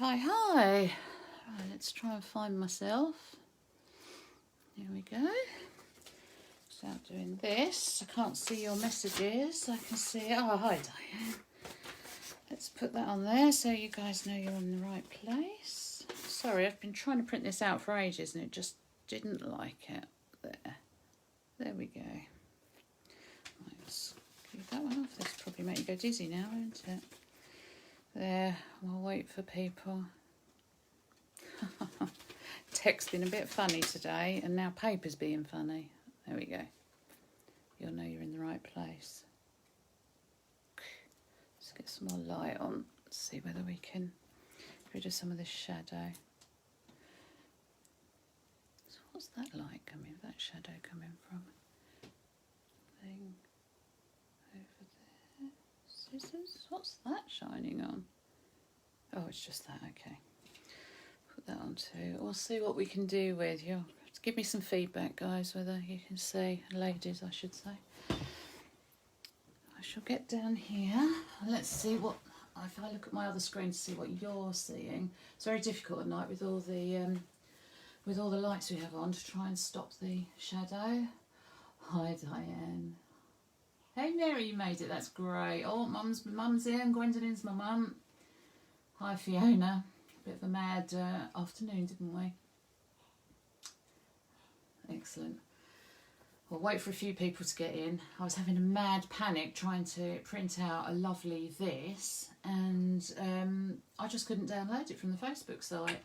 Hi. Right, let's try and find myself. Here we go. Start doing this. I can't see your messages. I can see. Oh, hi, Diane. Let's put that on there so you guys know you're in the right place. Sorry, I've been trying to print this out for ages and it just didn't like it. There we go. Right, let's keep that one off. This probably make you go dizzy now, won't it? There, we'll wait for people. Tech's been a bit funny today, and now paper's being funny. There we go. You'll know you're in the right place. Let's get some more light on. Let's see whether we can get rid of some of this shadow. So what's that light coming? That shadow coming from? Thing over there. Scissors. What's that shining on? Oh, it's just that. Okay. Put that on too. We'll see what we can do with you. Give me some feedback, guys, whether you can see, ladies, I should say. I shall get down here. Let's see what, if I look at my other screen to see what you're seeing. It's very difficult at night with all the lights we have on to try and stop the shadow. Hi, Diane. Hey, Mary, you made it. That's great. Oh, mum's here, and Gwendolyn's my mum. Hi, Fiona. Bit of a mad afternoon, didn't we? Excellent. We'll wait for a few people to get in. I was having a mad panic trying to print out a lovely this, and I just couldn't download it from the Facebook site.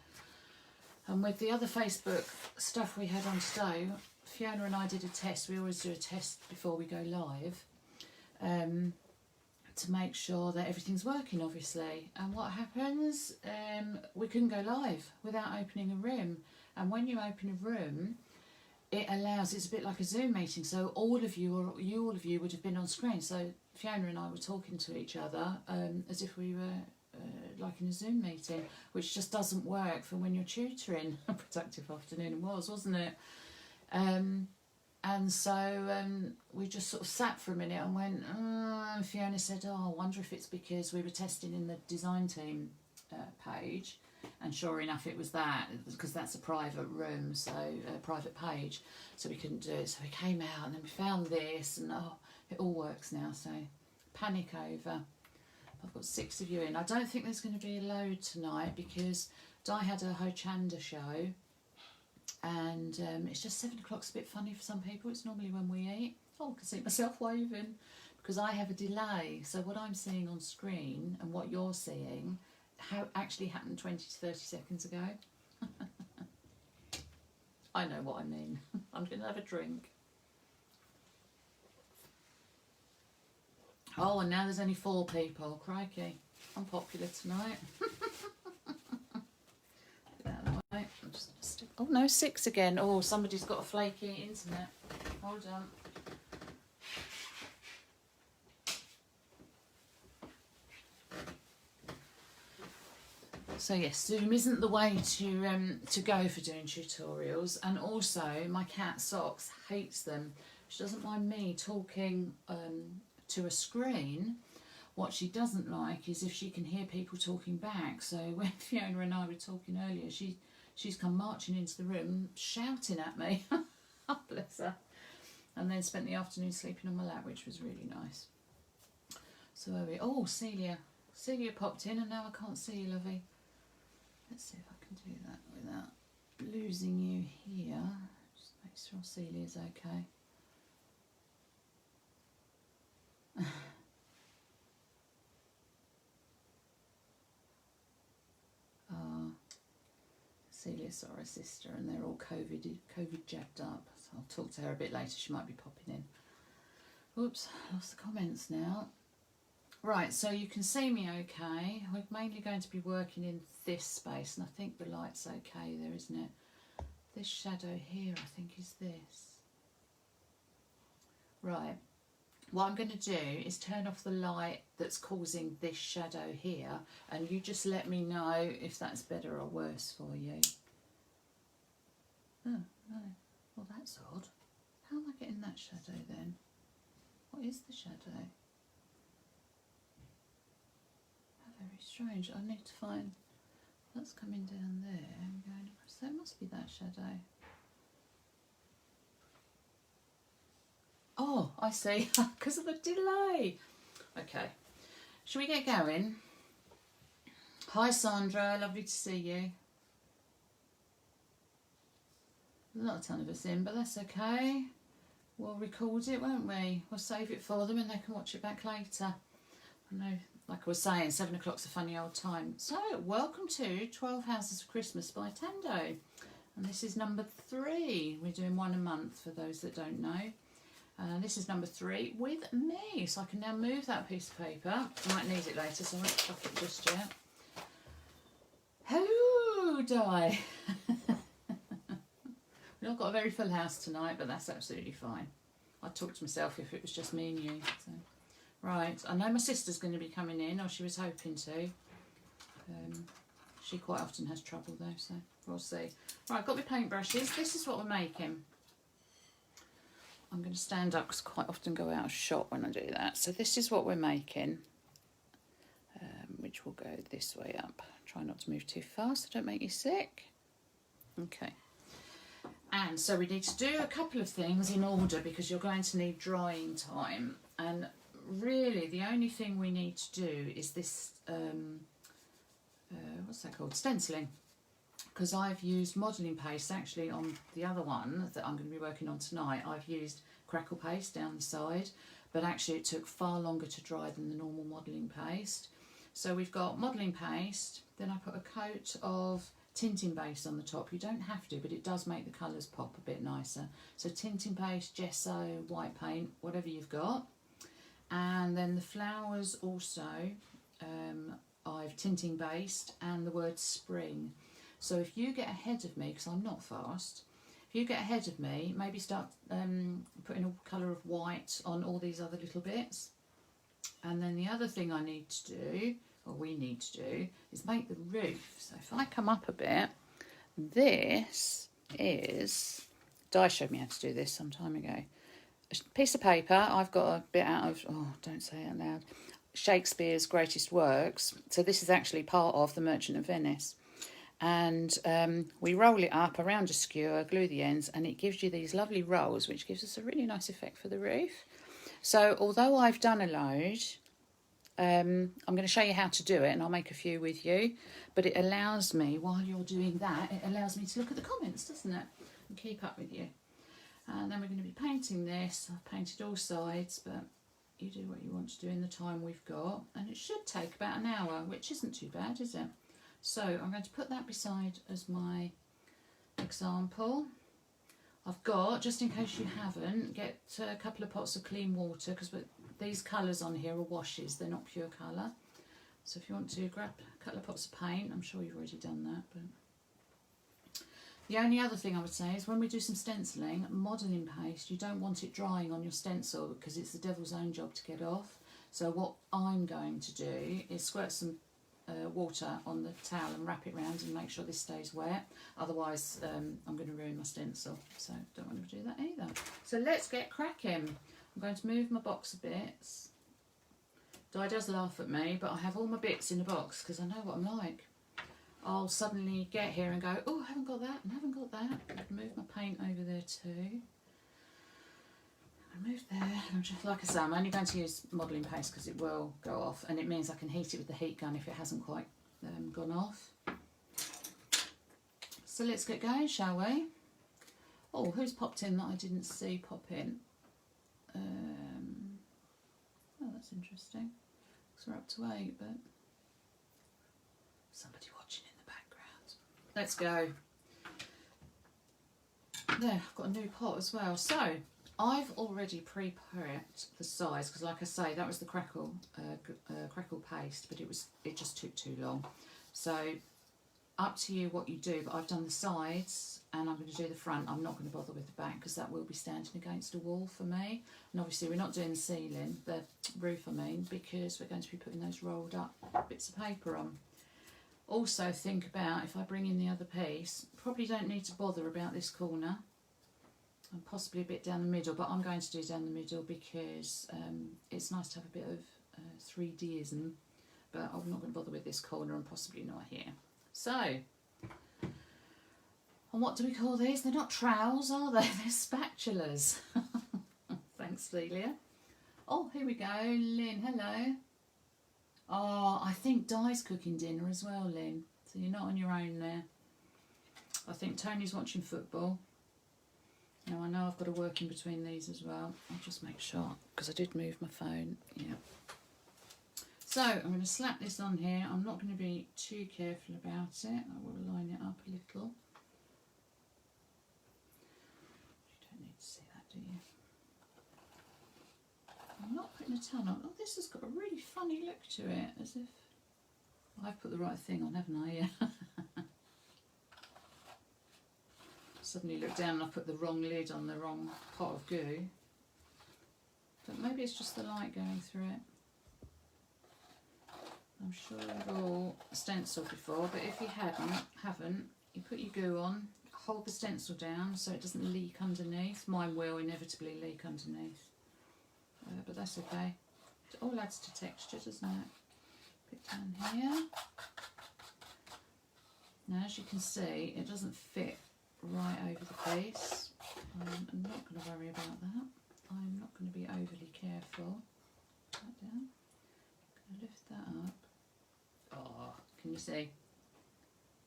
And with the other Facebook stuff we had on today, Fiona and I did a test. We always do a test before we go live, to make sure that everything's working, obviously. And what happens, we couldn't go live without opening a room. And when you open a room, it allows, it's a bit like a Zoom meeting, so all of you would have been on screen. So Fiona and I were talking to each other as if we were like in a Zoom meeting, which just doesn't work for when you're tutoring. A productive afternoon it was, wasn't it? And so we just sort of sat for a minute and went, and Fiona said, oh, I wonder if it's because we were testing in the design team page. And sure enough, it was that, because that's a private room, so a private page, so we couldn't do it. So we came out and then we found this, and oh, it all works now, so panic over. I've got 6 of you in. I don't think there's going to be a load tonight because Di had a Ho Chanda show. And it's just 7 o'clock's a bit funny for some people. It's normally when we eat. Oh, I can see myself waving because I have a delay. So what I'm seeing on screen and what you're seeing actually happened 20 to 30 seconds ago. I know what I mean. I'm going to have a drink. Oh, and now there's only 4 people. Crikey. I'm popular tonight. Oh no, 6 again. Oh, somebody's got a flaky internet. Hold on. So yes, Zoom isn't the way to go for doing tutorials. And also, my cat Socks hates them. She doesn't mind me talking to a screen. What she doesn't like is if she can hear people talking back. So when Fiona and I were talking earlier, she's come marching into the room, shouting at me. Oh, bless her. And then spent the afternoon sleeping on my lap, which was really nice. So oh, Celia. Celia popped in and now I can't see you, lovey. Let's see if I can do that without losing you here. Just make sure Celia's okay. Celia saw her sister and they're all COVID jabbed up. So I'll talk to her a bit later. She might be popping in. Oops, lost the comments now. Right, so you can see me okay. We're mainly going to be working in this space, and I think the light's okay there, isn't it? This shadow here, I think, is this. Right, what I'm going to do is turn off the light that's causing this shadow here, and you just let me know if that's better or worse for you. Oh, no. Well, that's odd. How am I getting that shadow then? What is the shadow? Very strange. I need to find That's coming down there and going across. So it must be that shadow. Oh, I see, because of the delay. Okay, shall we get going? Hi Sandra, lovely to see you. Not a ton of us in, but that's okay. We'll record it, won't we? We'll save it for them and they can watch it back later. I know, like I was saying, 7 o'clock's a funny old time. So, welcome to 12 Houses of Christmas by Tando. And this is number 3. We're doing one a month for those that don't know. This is number 3 with me. So I can now move that piece of paper. I might need it later, so I won't chuck it just yet. Hello, Di. We've not got a very full house tonight, but that's absolutely fine. I'd talk to myself if it was just me and you. So. Right, I know my sister's going to be coming in, or she was hoping to. She quite often has trouble though, so we'll see. Right, I've got my paintbrushes. This is what we're making. I'm going to stand up because I quite often go out of shot when I do that. So this is what we're making, which will go this way up. Try not to move too fast so don't make you sick. Okay. And so we need to do a couple of things in order because you're going to need drying time. And really the only thing we need to do is this, what's that called? Stenciling. Because I've used modelling paste actually on the other one that I'm going to be working on tonight. I've used crackle paste down the side, but actually it took far longer to dry than the normal modelling paste. So we've got modelling paste, then I put a coat of tinting base on the top. You don't have to, but it does make the colours pop a bit nicer. So tinting paste, gesso, white paint, whatever you've got. And then the flowers also, I've tinting based and the word spring. So if you get ahead of me, because I'm not fast, if you get ahead of me, maybe start putting a colour of white on all these other little bits. And then the other thing I need to do, or we need to do, is make the roof. So if I come up a bit, this is, Di showed me how to do this some time ago. A piece of paper, I've got a bit out of, oh, don't say it out loud, Shakespeare's greatest works. So this is actually part of The Merchant of Venice. And we roll it up around a skewer, glue the ends, and it gives you these lovely rolls, which gives us a really nice effect for the roof. So although I've done a load, I'm going to show you how to do it, and I'll make a few with you, but it allows me, while you're doing that, it allows me to look at the comments, doesn't it, and keep up with you. And then we're going to be painting this. I've painted all sides, but you do what you want to do in the time we've got, and it should take about an hour, which isn't too bad, is it? So I'm going to put that beside as my example. I've got, just in case you haven't, get a couple of pots of clean water, because these colours on here are washes, they're not pure colour. So if you want to grab a couple of pots of paint, I'm sure you've already done that. But the only other thing I would say is when we do some stenciling, modelling paste, you don't want it drying on your stencil because it's the devil's own job to get off. So what I'm going to do is squirt some water on the towel and wrap it round and make sure this stays wet. Otherwise I'm going to ruin my stencil, so don't want to do that either. So let's get cracking. I'm going to move my box of bits. Di does laugh at me, but I have all my bits in a box because I know what I'm like. I'll suddenly get here and go, oh, I haven't got that and I haven't got that. Move my paint over there too. Move there. I'm just, like I say, I'm only going to use modelling paste because it will go off, and it means I can heat it with the heat gun if it hasn't quite gone off. So let's get going, shall we? Oh, who's popped in that I didn't see pop in? Oh, that's interesting. Because we're up to 8, but somebody watching in the background. Let's go. There, I've got a new pot as well. So I've already pre-prepped the size because, like I say, that was the crackle paste, but it just took too long. So up to you what you do, but I've done the sides and I'm going to do the front. I'm not going to bother with the back because that will be standing against a wall for me. And obviously we're not doing the ceiling, the roof I mean, because we're going to be putting those rolled up bits of paper on. Also think about, if I bring in the other piece, probably don't need to bother about this corner. And possibly a bit down the middle, but I'm going to do down the middle because it's nice to have a bit of 3Dism, but I'm not going to bother with this corner and possibly not here. So, and what do we call these? They're not trowels, are they? They're spatulas. Thanks, Celia. Oh, here we go. Lynn, hello. Oh, I think Di's cooking dinner as well, Lynn. So you're not on your own there. I think Tony's watching football. Now I know I've got to work in between these as well. I'll just make sure, because I did move my phone. Yeah. So I'm going to slap this on here. I'm not going to be too careful about it. I will line it up a little. You don't need to see that, do you? I'm not putting a ton on. Oh, this has got a really funny look to it, as if I've put the right thing on, haven't I? Yeah. Suddenly look down and I've put the wrong lid on the wrong pot of goo. But maybe it's just the light going through it. I'm sure you've all stenciled before, but if you haven't, you put your goo on, hold the stencil down so it doesn't leak underneath. Mine will inevitably leak underneath, but that's okay. It all adds to texture, doesn't it? Put down here. Now, as you can see, it doesn't fit right over the piece. I'm not going to worry about that. I'm not going to be overly careful. Put that down. I'm going to lift that up. Oh, can you see?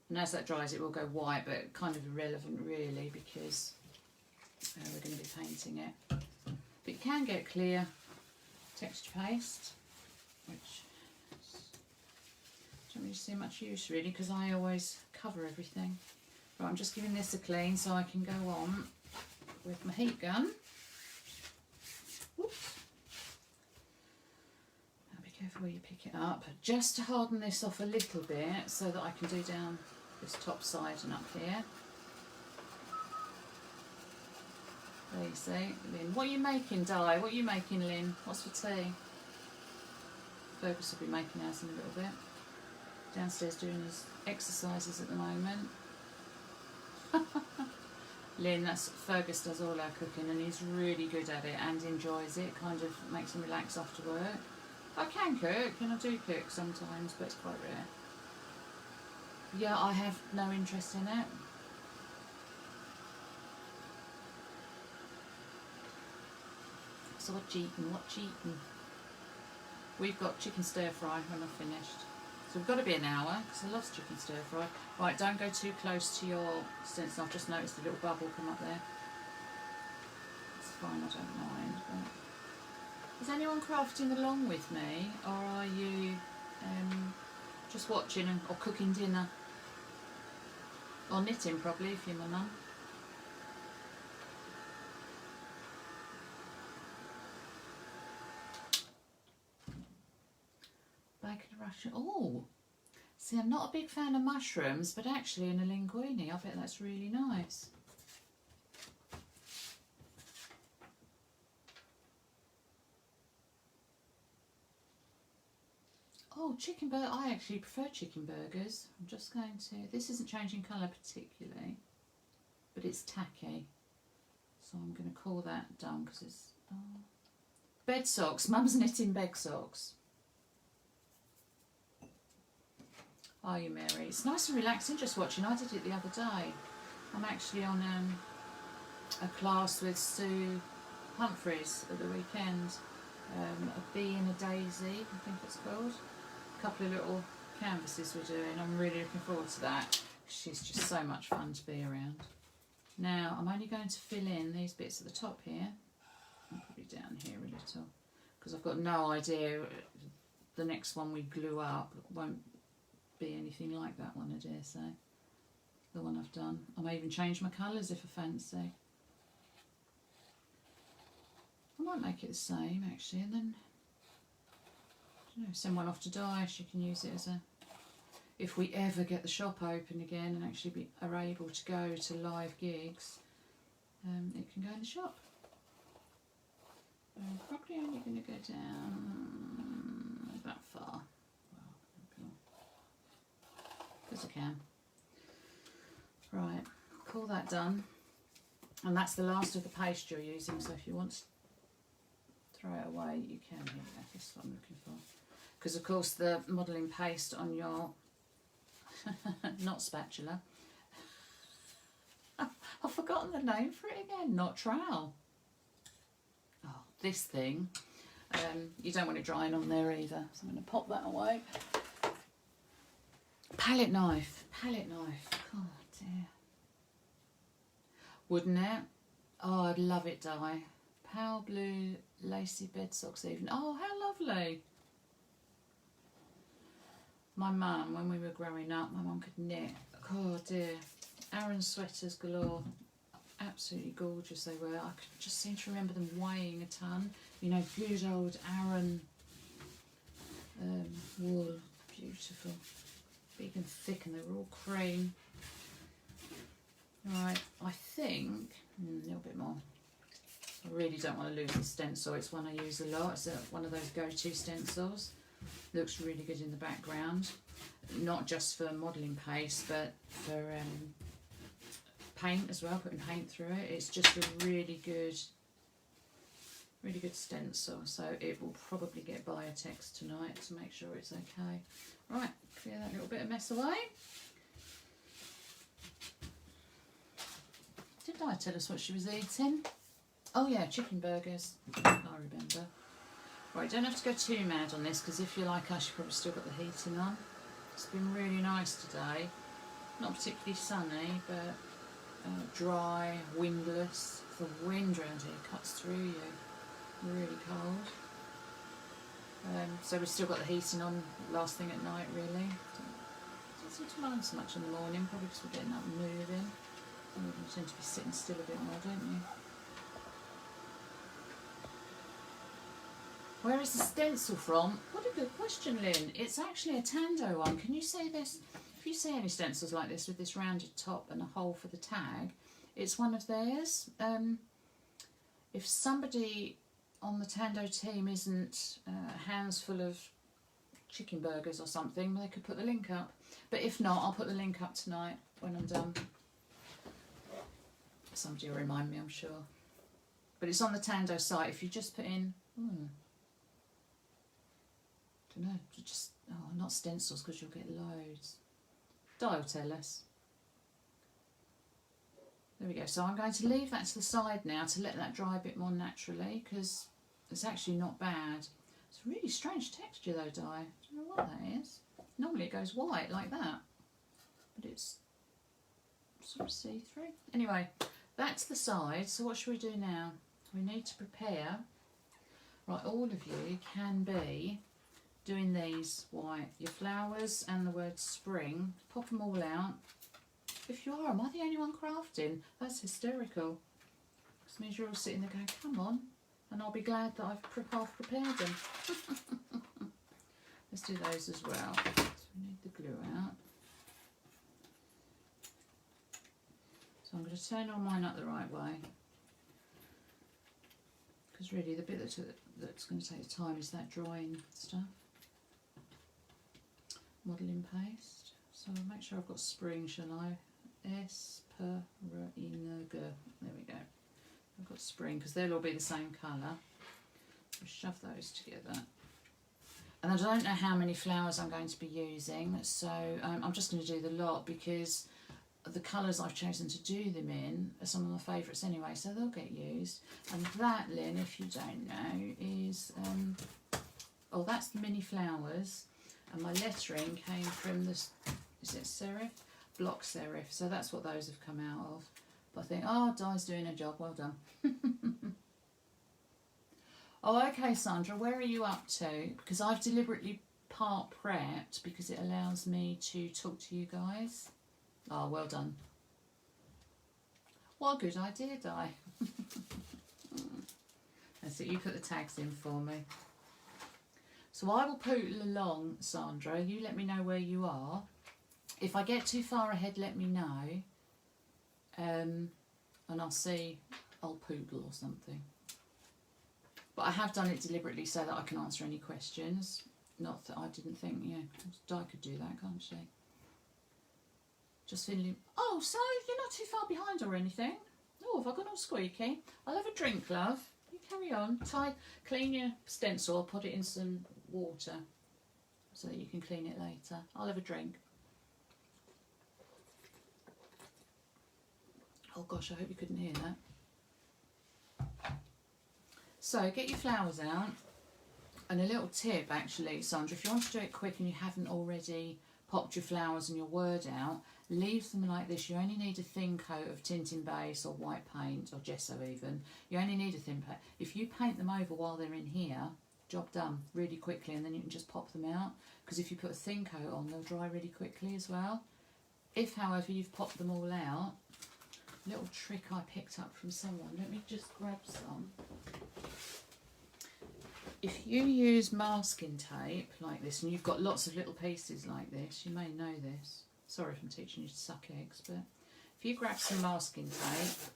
And as that dries it will go white, but kind of irrelevant really, because we're going to be painting it. But you can get clear texture paste, which don't really see much use really, because I always cover everything. Right, I'm just giving this a clean so I can go on with my heat gun. Oops. Careful where you pick it up, just to harden this off a little bit so that I can do down this top side and up here. There you see, Lynn. What are you making, Di? What are you making, Lynn? What's for tea? Fergus will be making ours in a little bit. Downstairs doing his exercises at the moment. Lynn, that's Fergus does all our cooking and he's really good at it and enjoys it. Kind of makes him relax after work. I can cook, and I do cook sometimes, but it's quite rare. Yeah, I have no interest in it. So what you eating? We've got chicken stir fry when I've finished. So we've got to be an hour, because I love chicken stir fry. Right, don't go too close to your stencil. I've just noticed a little bubble come up there. It's fine, I don't mind. But is anyone crafting along with me, or are you just watching or cooking dinner? Or knitting probably, if you're my mum. Bacon Russian. Oh, see, I'm not a big fan of mushrooms, but actually in a linguine, I bet that's really nice. Oh, chicken burger. I actually prefer chicken burgers. I'm just going to... This isn't changing colour particularly, but it's tacky. So I'm going to call that done because it's... Oh. Bed socks. Mum's knitting bed socks. Are you, Mary? It's nice and relaxing just watching. I did it the other day. I'm actually on a class with Sue Humphreys at the weekend. A bee and a daisy, I think it's called. A couple of little canvases we're doing. I'm really looking forward to that. She's just so much fun to be around. Now I'm only going to fill in these bits at the top here, and probably down here a little, because I've got no idea. The next one we glue up won't be anything like that one, I dare say. The one I've done. I may even change my colours if I fancy. I might make it the same actually, and then send one off to Di. She can use it as a... If we ever get the shop open again and actually are able to go to live gigs, it can go in the shop. I'm probably only going to go down that far. Well, because I can. Right, call that done. And that's the last of the paste you're using, so if you want to throw it away, you can. Here, that's what I'm looking for. Because of course the modelling paste on your Not spatula. I've forgotten the name for it again. Not trowel. Oh, this thing. You don't want it drying on there either, so I'm going to pop that away. Palette knife. Palette knife. Oh dear. Wouldn't it? Oh, I'd love it, Di. Pale blue lacy bed socks even. Oh, how lovely. My mum, when we were growing up, my mum could knit. Oh dear. Aran sweaters galore. Absolutely gorgeous they were. I could just seem to remember them weighing a ton. You know, good old Aran wool. Beautiful. Big and thick, and they were all cream. Right, I think a little bit more. I really don't want to lose the stencil. It's one I use a lot. It's one of those go-to stencils. Looks really good in the background. Not just for modelling paste, but for paint as well, putting paint through it. It's just a really good stencil. So it will probably get Biotex tonight to make sure it's okay. Right, clear that little bit of mess away. Did I tell us what she was eating? Oh yeah, chicken burgers. I remember. Right, don't have to go too mad on this, because if you're like us, you've probably still got the heating on. It's been really nice today. Not particularly sunny, but dry, windless. The wind around here cuts through you. Really cold. So we've still got the heating on last thing at night, really. Don't seem to mind so much in the morning, probably because we're getting up and moving. You tend to be sitting still a bit more, don't you? Where is the stencil from? What a good question, Lynn. It's actually a Tando one. Can you say this? If you see any stencils like this with this rounded top and a hole for the tag, it's one of theirs. If somebody on the Tando team isn't hands full of chicken burgers or something, they could put the link up. But if not, I'll put the link up tonight when I'm done. Somebody will remind me, I'm sure. But it's on the Tando site. If you just put in, don't know, just, not stencils, because you'll get loads. Dial tell us. There we go. So I'm going to leave that to the side now to let that dry a bit more naturally, because it's actually not bad. It's a really strange texture though, Di. I don't know what that is. Normally it goes white like that, but it's sort of see-through. Anyway, that's the side. So what should we do now? We need to prepare. Right, all of you can be doing these white, your flowers and the word spring. Pop them all out. If you are, am I the only one crafting? That's hysterical. This means you're all sitting there going, come on, and I'll be glad that I've half prepared them. Let's do those as well. So we need the glue out. So I'm going to turn all mine up the right way, because really the bit that's going to take time is that drying stuff. Modelling paste. So I'll make sure I've got spring, shall I? There we go. I've got spring, because they'll all be the same colour. We'll shove those together. And I don't know how many flowers I'm going to be using, so I'm just going to do the lot, because the colours I've chosen to do them in are some of my favourites anyway, so they'll get used. And that, Lynn, if you don't know, is that's the mini flowers, and my lettering came from this, is it serif? Block serif, so that's what those have come out of. But I think, Di's doing her job, well done. Oh, okay, Sandra, where are you up to? Because I've deliberately part prepped because it allows me to talk to you guys. Oh, well done. What a good idea, Di. That's it, you put the tags in for me. So I will poodle along, Sandra. You let me know where you are. If I get too far ahead, let me know. And I'll see, I'll poodle or something. But I have done it deliberately so that I can answer any questions. Not that I didn't think, Di could do that, can't she? Just feeling, so you're not too far behind or anything. Oh, have I gone all squeaky? I'll have a drink, love. You carry on. Clean your stencil. I'll put it in some water so that you can clean it later. I'll have a drink. Oh gosh, I hope you couldn't hear that. So get your flowers out. And a little tip actually, Sandra, if you want to do it quick and you haven't already popped your flowers and your word out, leave them like this. You only need a thin coat of tinting base or white paint or gesso even. You only need a thin paint. If you paint them over while they're in here, job done really quickly, and then you can just pop them out. Because if you put a thin coat on, they'll dry really quickly as well. If, however, you've popped them all out, little trick I picked up from someone. Let me just grab some. If you use masking tape like this, and you've got lots of little pieces like this, you may know this. Sorry if I'm teaching you to suck eggs, but if you grab some masking tape,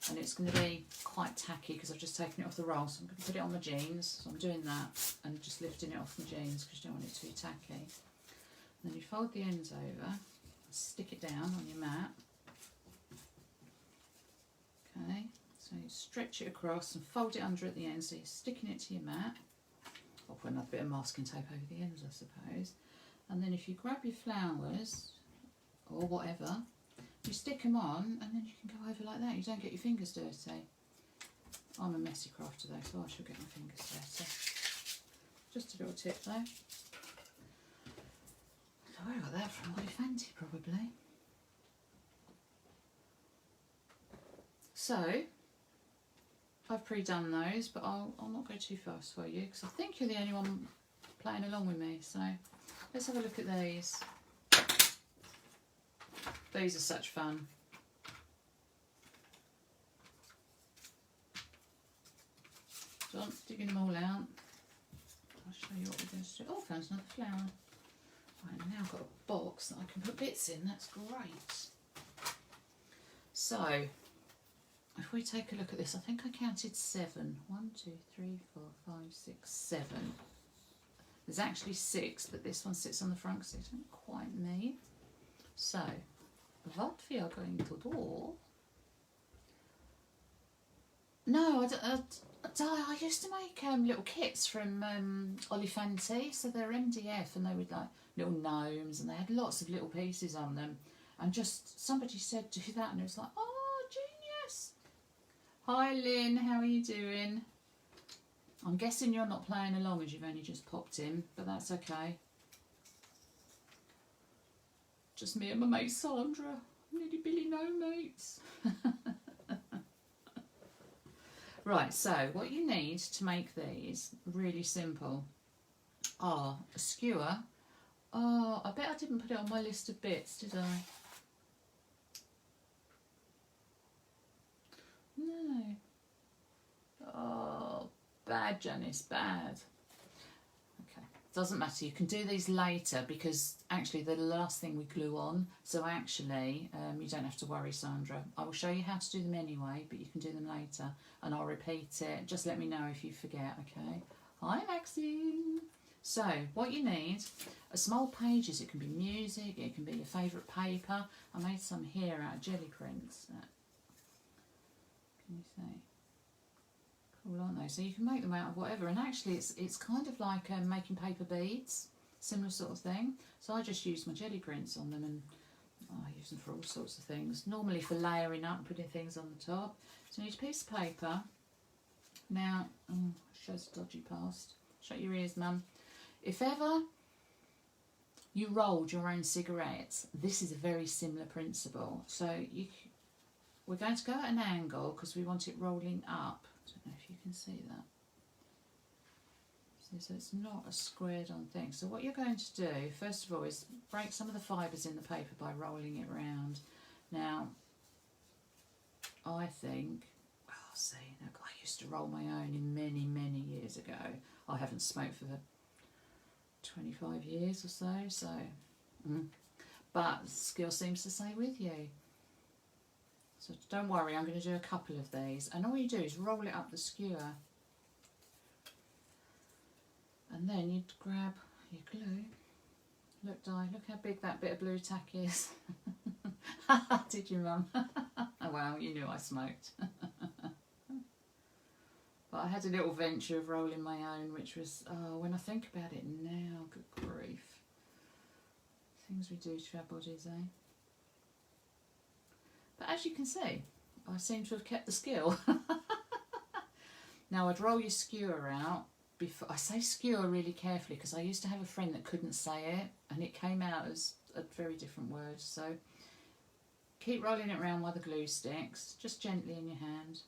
and it's going to be quite tacky because I've just taken it off the roll, so I'm going to put it on my jeans. So I'm doing that and just lifting it off my jeans because you don't want it too tacky. And then you fold the ends over, and stick it down on your mat. Okay. So you stretch it across and fold it under at the end, so you're sticking it to your mat. I'll put another bit of masking tape over the ends, I suppose. And then if you grab your flowers, or whatever, you stick them on, and then you can go over like that. You don't get your fingers dirty. I'm a messy crafter though, so I shall get my fingers dirty. Just a little tip though. So I got that from Olifanti probably. So, I've pre-done those, but I'll not go too fast for you because I think you're the only one playing along with me. So let's have a look at these. These are such fun. So I'm digging them all out. I'll show you what we're going to do. Oh, I found another flower. Right, now I've got a box that I can put bits in. That's great. So, if we take a look at this, I think I counted 7. 1, 2, 3, 4, 5, 6, 7. There's actually 6, but this one sits on the front because it doesn't quite need. So, what we are going to do... No, I used to make little kits from Olifanti, so they're MDF, and they were like little gnomes, and they had lots of little pieces on them. And just somebody said do that, and it was like, oh, genius! Hi Lynn, how are you doing? I'm guessing you're not playing along as you've only just popped in, but that's okay. Just me and my mate Sandra. Nearly Billy no mates. Right, so what you need to make these, really simple, are a skewer. Oh, I bet I didn't put it on my list of bits, did I? No. Oh, bad, Janice, bad. Okay, doesn't matter. You can do these later because actually they're the last thing we glue on. So actually, you don't have to worry, Sandra. I will show you how to do them anyway, but you can do them later and I'll repeat it. Just let me know if you forget, okay? Hi, Maxine. So, what you need are small pages. It can be music, it can be your favourite paper. I made some here out of jelly prints. Can you see? Cool, aren't they? So you can make them out of whatever. And actually, it's kind of like making paper beads, similar sort of thing. So I just use my jelly prints on them, and I use them for all sorts of things. Normally for layering up, putting things on the top. So you need a piece of paper. Now, shows dodgy past. Shut your ears, Mum. If ever you rolled your own cigarettes, this is a very similar principle. So we're going to go at an angle because we want it rolling up. I don't know if you can see that. So it's not a squared on thing. So what you're going to do, first of all, is break some of the fibres in the paper by rolling it round. Now, I think, oh, see, look, I used to roll my own in many, many years ago. I haven't smoked for 25 years or so, but skill seems to stay with you. So don't worry, I'm going to do a couple of these, and all you do is roll it up the skewer, and then you grab your glue. Look, Di, look how big that bit of blue tack is. Did you, Mum? Oh well, you knew I smoked. But I had a little venture of rolling my own, which was, oh, when I think about it now, good grief. Things we do to our bodies, eh? But as you can see, I seem to have kept the skill. Now I'd roll your skewer out. Before, I say skewer really carefully because I used to have a friend that couldn't say it and it came out as a very different word. So keep rolling it around while the glue sticks, just gently in your hand.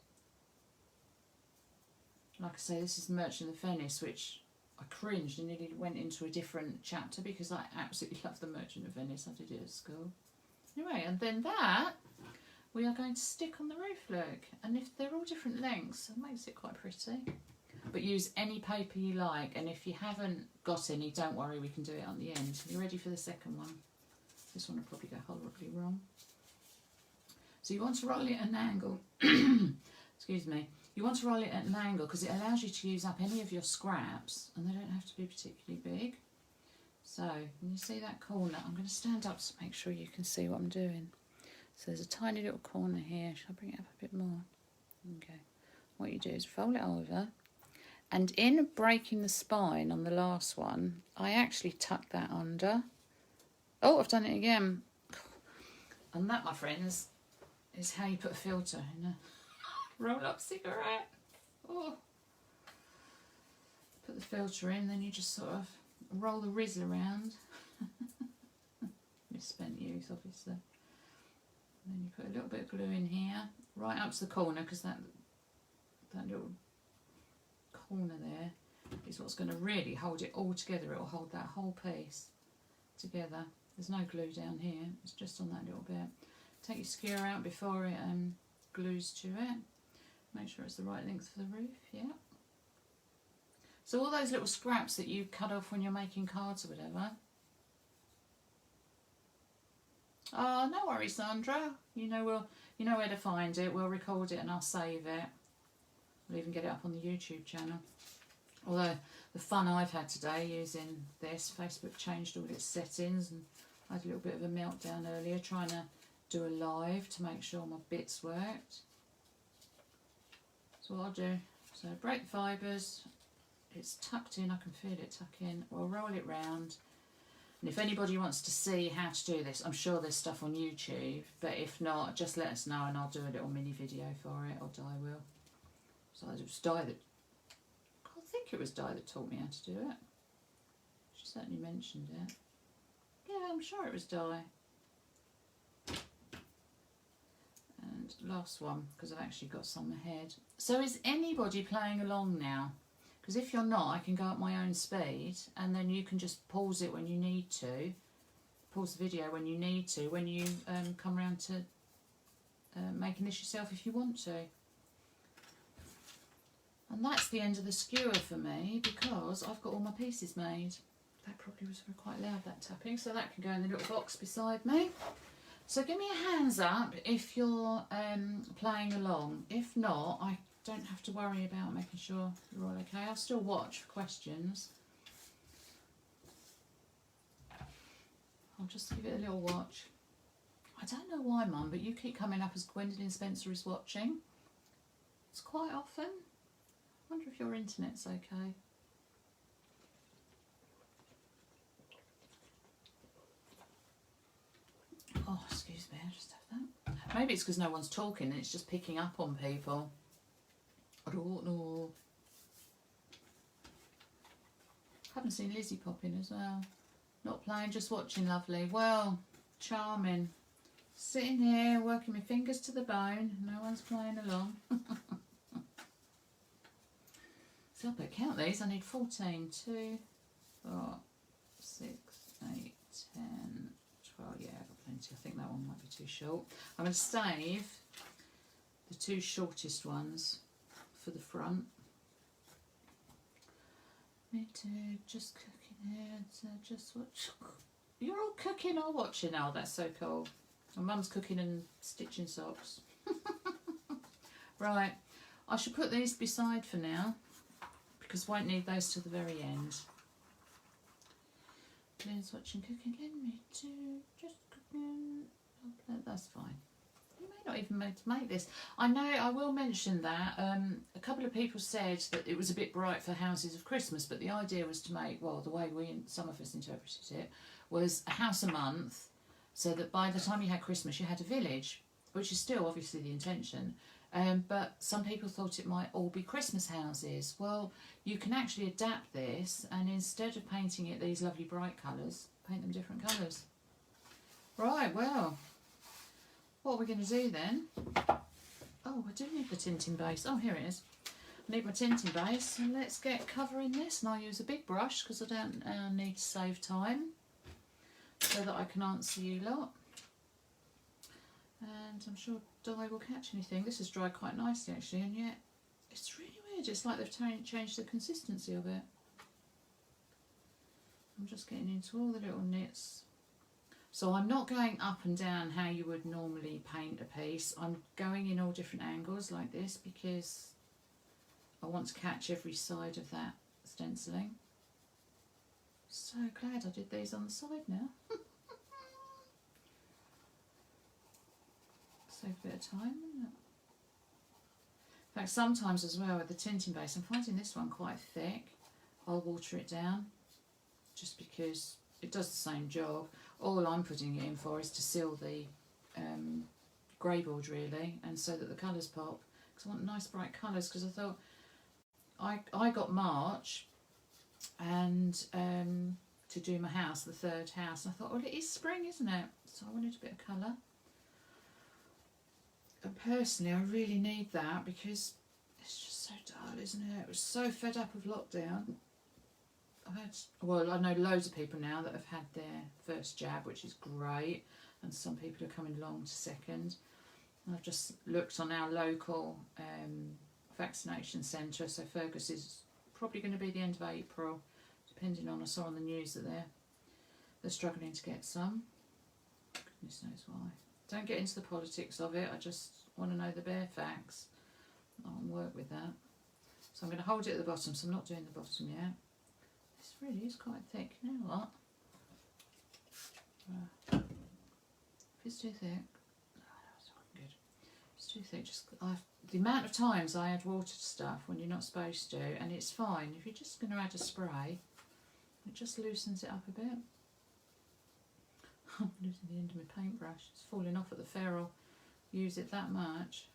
Like I say, this is Merchant of Venice, which I cringed and nearly went into a different chapter because I absolutely love the Merchant of Venice. I did it at school. Anyway, and then that we are going to stick on the roof, look. And if they're all different lengths, it makes it quite pretty. But use any paper you like, and if you haven't got any, don't worry, we can do it on the end. You ready for the second one? This one will probably go horribly wrong. So you want to roll it at an angle. Excuse me. You want to roll it at an angle because it allows you to use up any of your scraps, and they don't have to be particularly big. So, when you see that corner, I'm going to stand up to make sure you can see what I'm doing. So there's a tiny little corner here. Shall I bring it up a bit more? Okay. What you do is fold it over. And in breaking the spine on the last one, I actually tucked that under. Oh, I've done it again. And that, my friends, is how you put a filter in a roll-up cigarette. Oh. Put the filter in, then you just sort of roll the rizz around. Misspent use, obviously. And then you put a little bit of glue in here, right up to the corner, because that little corner there is what's going to really hold it all together. It will hold that whole piece together. There's no glue down here, it's just on that little bit. Take your skewer out before it glues to it. Make sure it's the right length for the roof, yeah. So all those little scraps that you cut off when you're making cards or whatever. Oh, no worries, Sandra. You know where to find it. We'll record it and I'll save it. We'll even get it up on the YouTube channel. Although the fun I've had today using this, Facebook changed all its settings and I had a little bit of a meltdown earlier trying to do a live to make sure my bits worked. So what I'll do, so break the fibres, it's tucked in, I can feel it tuck in, we'll roll it round. And if anybody wants to see how to do this, I'm sure there's stuff on YouTube, but if not, just let us know and I'll do a little mini video for it, or Di will. So it was Di that, I think it was Di that taught me how to do it. She certainly mentioned it. Yeah, I'm sure it was Di. And last one, because I've actually got some ahead. So is anybody playing along now? Because if you're not, I can go at my own speed and then you can just pause it when you need to. Pause the video when you need to, when you come around to making this yourself if you want to. And that's the end of the skewer for me because I've got all my pieces made. That probably was quite loud, that tapping, so that can go in the little box beside me. So give me a hands up if you're playing along. If not, I don't have to worry about making sure you're all okay. I'll still watch for questions. I'll just give it a little watch. I don't know why, Mum, but you keep coming up as Gwendolyn Spencer is watching. It's quite often. I wonder if your internet's okay. Oh, excuse me, I just have that. Maybe it's because no one's talking and it's just picking up on people. I don't know. Haven't seen Lizzie pop in as well. Not playing, just watching, lovely. Well, charming. Sitting here, working my fingers to the bone. No one's playing along. So I better count these. I need 14, 2, 4, 6, 8, 10, 12. Yeah, I've got plenty. I think that one might be too short. I'm going to save the two shortest ones for the front. Me too, just cooking here, so just watch. You're all cooking or watching? Oh, that's so cool. My mum's cooking and stitching socks. Right, I should put these beside for now because won't need those till the very end. Lynn's watching cooking again, me too, just cooking. That's fine. You may not even need to make this. I know, I will mention that. A couple of people said that it was a bit bright for Houses of Christmas, but the idea was to make, well, the way some of us interpreted it, was a house a month, so that by the time you had Christmas, you had a village. which is still obviously the intention. But some people thought it might all be Christmas houses. Well, you can actually adapt this, and instead of painting it these lovely bright colours, paint them different colours. Right, well, what are we going to do then? Oh, I do need the tinting base. Oh, here it is. I need my tinting base, and let's get covering this. And I'll use a big brush because I don't need to save time, so that I can answer you lot. And I'm sure dye will catch anything. This has dried quite nicely actually, and yet it's really weird. It's like they've changed the consistency of it. I'm just getting into all the little nits. So I'm not going up and down how you would normally paint a piece. I'm going in all different angles like this because I want to catch every side of that stenciling. So glad I did these on the side now. Save a bit of time, wouldn't it? In fact, sometimes as well with the tinting base, I'm finding this one quite thick. I'll water it down just because it does the same job. All I'm putting it in for is to seal the grey board really, and so that the colours pop, because I want nice bright colours. Because I thought I got March and to do my house, the third house, and I thought, well, it is spring, isn't it? So I wanted a bit of colour. And personally, I really need that because it's just so dull, isn't it? I was so fed up of lockdown. I know loads of people now that have had their first jab, which is great, and some people are coming along to second. And I've just looked on our local vaccination centre, so Fergus is probably going to be the end of April, depending on, I saw on the news that they're struggling to get some. Goodness knows why. Don't get into the politics of it, I just want to know the bare facts. I'll work with that. So I'm going to hold it at the bottom, so I'm not doing the bottom yet. This really is quite thick, you know what? If it's too thick, that's not good. If it's too thick, the amount of times I add water to stuff when you're not supposed to, and it's fine. If you're just going to add a spray, it just loosens it up a bit. I'm losing the end of my paintbrush. It's falling off at the ferrule. Use it that much.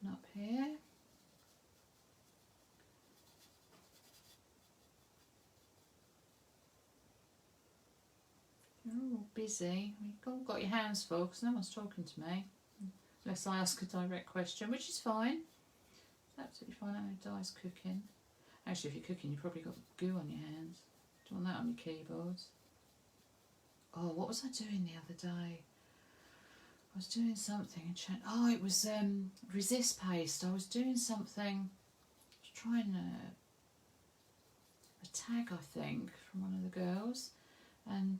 And up here. You're all busy. You've all got your hands full because no one's talking to me. Unless I ask a direct question, which is fine. It's absolutely fine. I know Di's cooking. Actually, if you're cooking, you've probably got goo on your hands. Do you want that on your keyboards? Oh, what was I doing the other day? I was doing something and oh, it was resist paste. I was doing something, trying a tag, I think, from one of the girls, and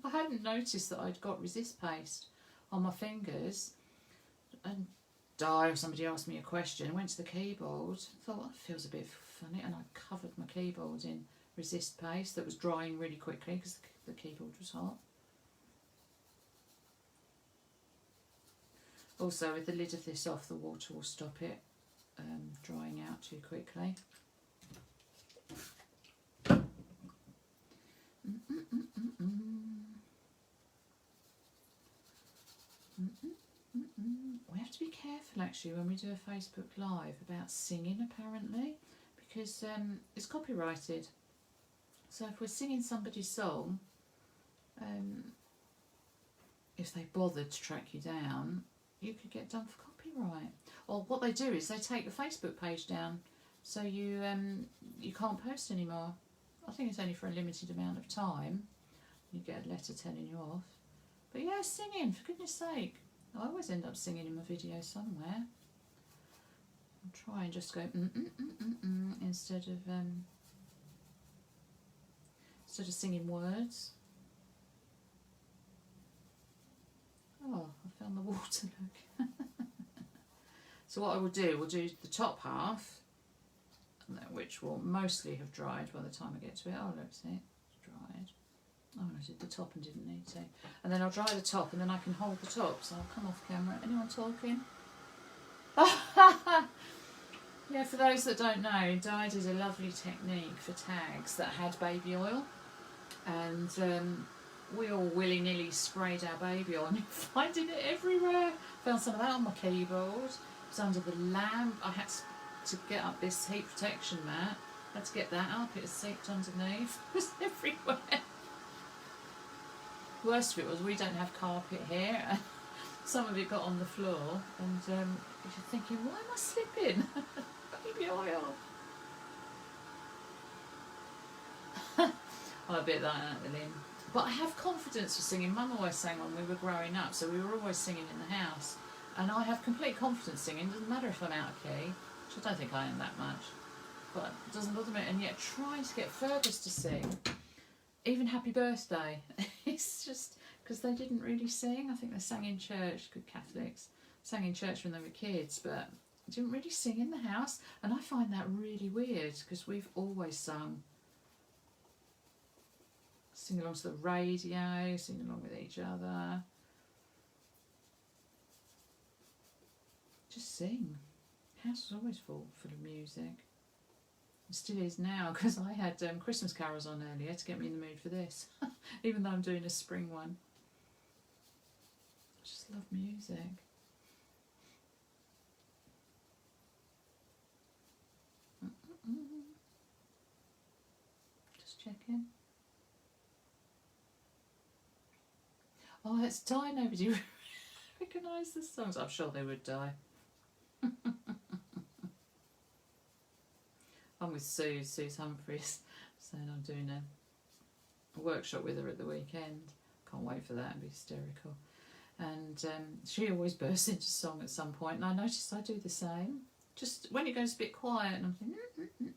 I hadn't noticed that I'd got resist paste on my fingers, and Di or somebody asked me a question, went to the keyboard, thought, well, that feels a bit funny, and I covered my keyboard in resist paste that was drying really quickly because the keyboard was hot. Also, with the lid of this off, the water will stop it drying out too quickly. We have to be careful actually when we do a Facebook Live about singing, apparently, because it's copyrighted. So if we're singing somebody's song, if they bothered to track you down, you could get done for copyright. Or what they do is they take the Facebook page down, so you can't post anymore. I think it's only for a limited amount of time. You get a letter telling you off. But yeah, singing, for goodness sake. I always end up singing in my video somewhere. I'll try and just go instead of singing words. Oh, I found the water, look. So what I will do, we'll do the top half, which will mostly have dried by the time I get to it. Oh, look, see, it's dried. Oh, I did the top and didn't need to. And then I'll dry the top and then I can hold the top, so I'll come off camera. Anyone talking? Yeah, for those that don't know, Di did a lovely technique for tags that had baby oil. and we all willy-nilly sprayed our baby on, finding it everywhere. Found some of that on my keyboard. It was under the lamp. I had to get up this heat protection mat. I had to get that up. It was seeped underneath. It was everywhere. The worst of it was we don't have carpet here. And some of it got on the floor, and you're thinking, why am I slipping? Baby oil. I'm a bit like that with him. But I have confidence for singing. Mum always sang when we were growing up, so we were always singing in the house. And I have complete confidence singing. It doesn't matter if I'm out of key, which I don't think I am that much. But it doesn't bother me. And yet trying to get Fergus to sing, even Happy Birthday, it's just because they didn't really sing. I think they sang in church, good Catholics, sang in church when they were kids, but didn't really sing in the house. And I find that really weird because we've always sung. Sing along to the radio, sing along with each other. Just sing. House is always full of music. It still is now, because I had Christmas carols on earlier to get me in the mood for this, even though I'm doing a spring one. I just love music. Just checking. Oh, it's Die. Nobody recognised the songs. I'm sure they would die. I'm with Suze Humphreys, so I'm doing a workshop with her at the weekend. Can't wait for that, it'll be hysterical. And she always bursts into song at some point, and I noticed I do the same. Just when it goes a bit quiet, and I'm thinking,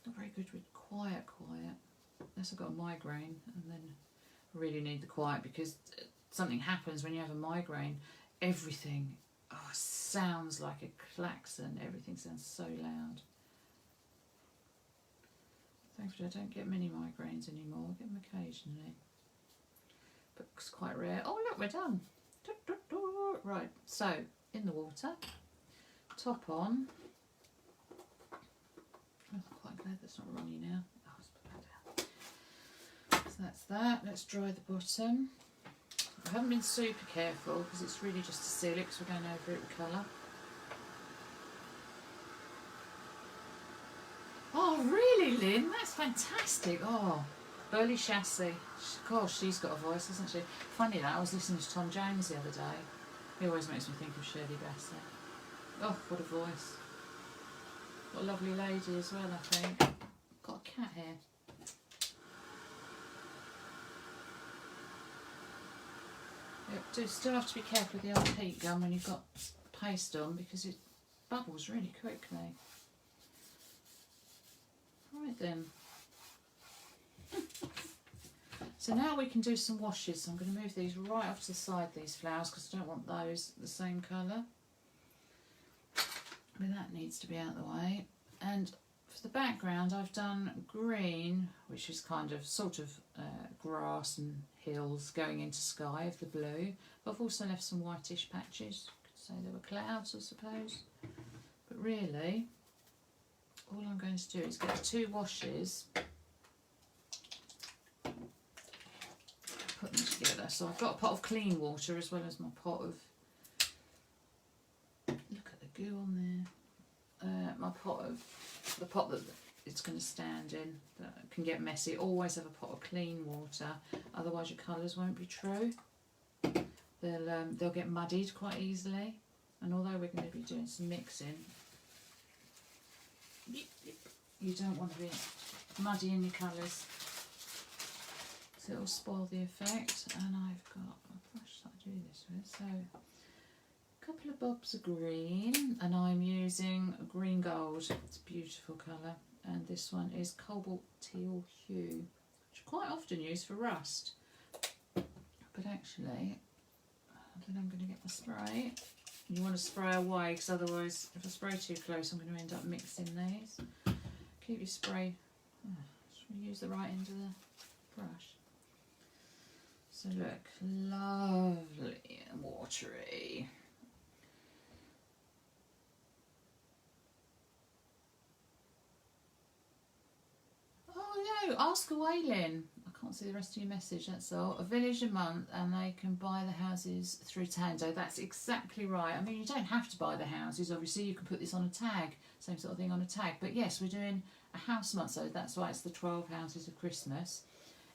not very good with quiet, unless I've got a migraine, and then I really need the quiet, because something happens when you have a migraine. Everything sounds like a klaxon, everything sounds so loud. Thankfully I don't get many migraines anymore, I get them occasionally, but it's quite rare. Oh look, we're done. Right, so in the water, top on. I'm quite glad that's not runny now. Oh, let's put that down. So that's that. Let's dry the bottom. I haven't been super careful because it's really just to seal it, because we're going over it with colour. Oh really, Lynn? That's fantastic. Oh, Burley Chassis. Gosh, she's got a voice, hasn't she? Funny that, I was listening to Tom Jones the other day. He always makes me think of Shirley Bassey. Oh, what a voice. What a lovely lady as well, I think. Got a cat here. You do still have to be careful with the old heat gun when you've got paste on, because it bubbles really quickly. Right then. So now we can do some washes. So I'm going to move these right off to the side, these flowers, because I don't want those the same colour. But that needs to be out of the way. And for the background I've done green, which is kind of sort of grass and hills going into sky of the blue. But I've also left some whitish patches. Could say they were clouds, I suppose. But really, all I'm going to do is get 2 washes, put them together. So I've got a pot of clean water as well as my pot of, look at the goo on there, my pot of, the pot that it's going to stand in, that can get messy. Always have a pot of clean water, otherwise your colours won't be true. They'll get muddied quite easily, and although we're going to be doing some mixing, you don't want to be muddying your colours, so it'll spoil the effect. And I've got a brush that I do this with, so a couple of bobs of green, and I'm using green gold. It's a beautiful colour, and this one is cobalt teal hue, which I quite often use for rust. But actually, then I'm going to get my spray. You want to spray away, because otherwise if I spray too close I'm going to end up mixing these. Keep your spray, just use the right end of the brush. So look, lovely and watery. Oh ask away, Lynn. I can't see the rest of your message, that's all. A village a month and they can buy the houses through Tando. That's exactly right. I mean, you don't have to buy the houses, obviously. You can put this on a tag, same sort of thing on a tag. But yes, we're doing a house month, so that's why it's the 12 houses of Christmas.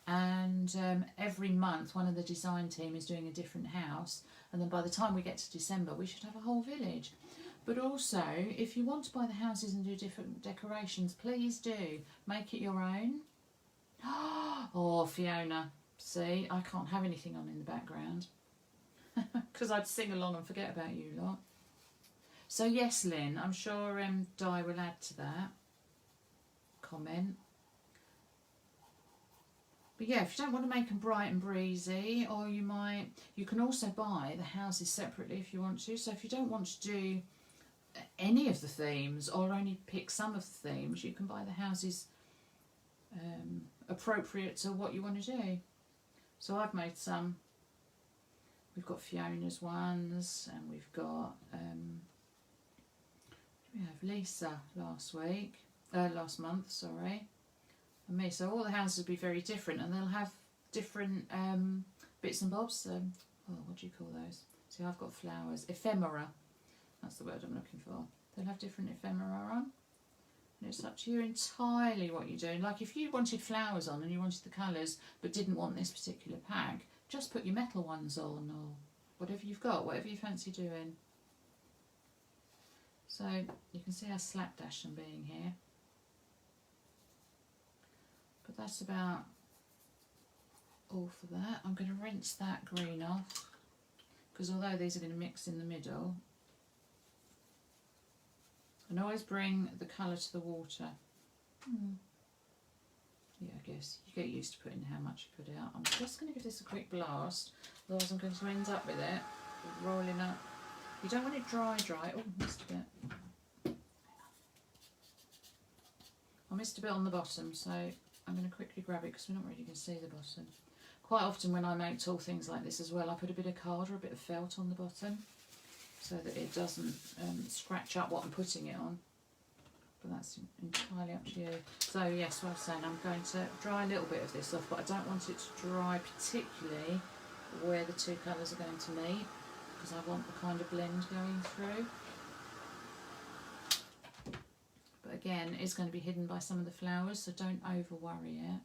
And every month one of the design team is doing a different house, and then by the time we get to December we should have a whole village. But also, if you want to buy the houses and do different decorations, please do make it your own. Oh, Fiona, see, I can't have anything on in the background because I'd sing along and forget about you lot. So yes, Lynn, I'm sure Di will add to that comment. But yeah, if you don't want to make them bright and breezy, or you can also buy the houses separately if you want to. So if you don't want to do any of the themes or only pick some of the themes, you can buy the houses appropriate to what you want to do. So I've made some. We've got Fiona's ones, and we've got we have Lisa last month, sorry. And me, so all the houses will be very different, and they'll have different bits and bobs. What do you call those? See, I've got flowers, ephemera. That's the word I'm looking for. They'll have different ephemera on, and it's up to you entirely what you're doing. Like if you wanted flowers on and you wanted the colours, but didn't want this particular pack, just put your metal ones on, or whatever you've got, whatever you fancy doing. So you can see how slapdash I'm being here. But that's about all for that. I'm going to rinse that green off, because although these are going to mix in the middle, and always bring the colour to the water. Yeah, I guess you get used to putting how much you put out. I'm just going to give this a quick blast, otherwise I'm going to end up with it rolling up. You don't want it dry. Oh, missed a bit. I missed a bit on the bottom, so I'm going to quickly grab it because we're not really going to see the bottom. Quite often when I make tall things like this as well, I put a bit of card or a bit of felt on the bottom so that it doesn't scratch up what I'm putting it on. But that's entirely up to you. So yes, what I was saying, I'm going to dry a little bit of this off, but I don't want it to dry particularly where the two colours are going to meet, because I want the kind of blend going through. But again, it's going to be hidden by some of the flowers, so don't over worry it.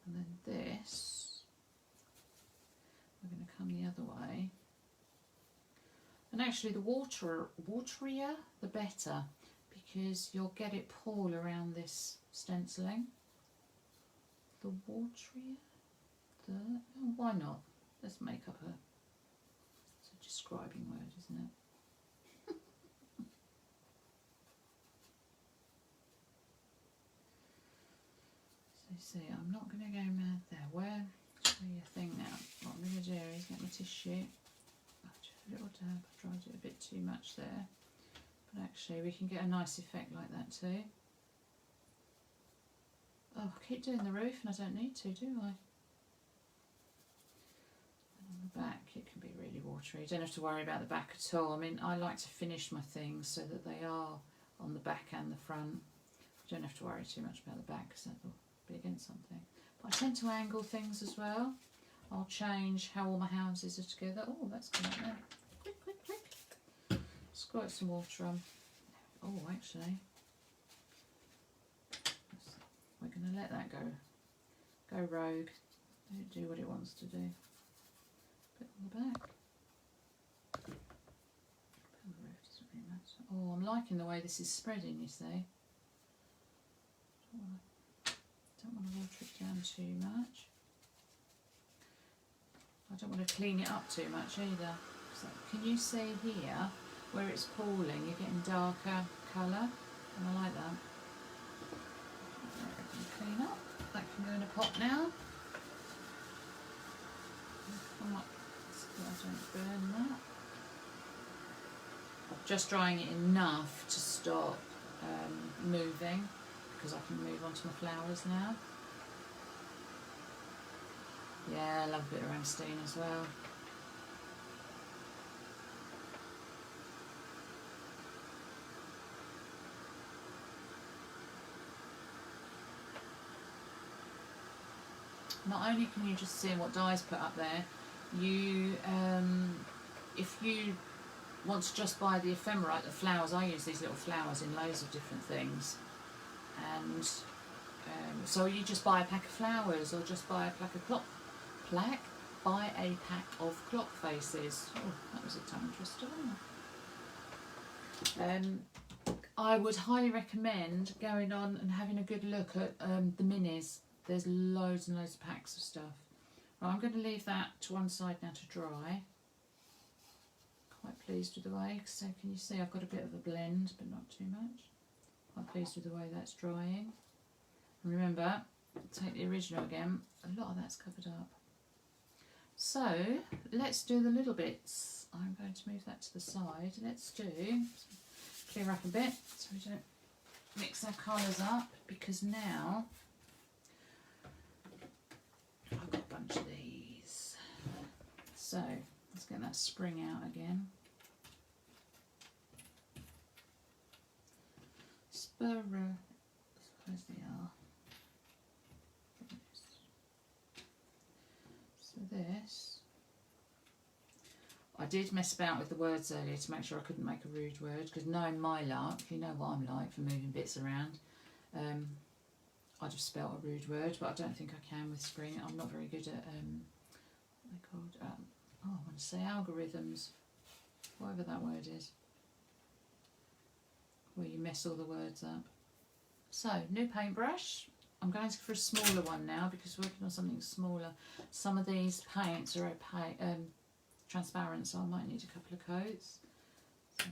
And then this, we're going to come the other way. And actually the waterier the better, because you'll get it pool around this stenciling. The waterier, oh, why not? Let's make up it's a describing word, isn't it? So see, I'm not going to go mad there. Where? Show you a thing now. What I'm going to do is get my tissue. I'll do a little dab. I tried it a bit too much there. But actually we can get a nice effect like that too. Oh, I keep doing the roof and I don't need to, do I? And on the back it can be really watery. You don't have to worry about the back at all. I mean, I like to finish my things so that they are on the back and the front. You don't have to worry too much about the back because that'll be against something. But I tend to angle things as well. I'll change how all my houses are together. Oh, that's come out there. Quick, quick, quick. Squirt some water on. Oh, actually, we're going to let that go rogue. Let it do what it wants to do. Bit on the back. Bit on the roof doesn't really matter. Oh, I'm liking the way this is spreading, you see. Don't want to water it down too much. I don't want to clean it up too much either. So, can you see here where it's pooling? You're getting darker colour, and I like that. That can clean up. That can go in a pot now. Come up so that I don't burn that. Just drying it enough to stop moving, because I can move on to my flowers now. Yeah, I love a bit of Ramstein as well. not only can you just see what Di's put up there, you if you want to just buy the ephemerite, the flowers, I use these little flowers in loads of different things, and so you just buy a pack of flowers, or just buy a pack of buy a pack of clock faces. Oh, that was a tongue twister, wasn't it? I would highly recommend going on and having a good look at the minis. There's loads and loads of packs of stuff. Right, I'm going to leave that to one side now to dry. Quite pleased with the way, so can you see I've got a bit of a blend, but not too much. Quite pleased with the way that's drying. And remember, take the original again, a lot of that's covered up. So let's do the little bits. I'm going to move that to the side. Let's clear up a bit so we don't mix our colours up, because now I've got a bunch of these. So let's get that spring out again. Where's the R? So this, I did mess about with the words earlier to make sure I couldn't make a rude word, because knowing my luck, you know what I'm like for moving bits around, I'd have spelt a rude word, but I don't think I can with spring. I'm not very good at what they're called. I want to say algorithms, whatever that word is, where you mess all the words up. So, new paintbrush. I'm going for a smaller one now because we're working on something smaller. Some of these paints are opaque, transparent, so I might need a couple of coats. So,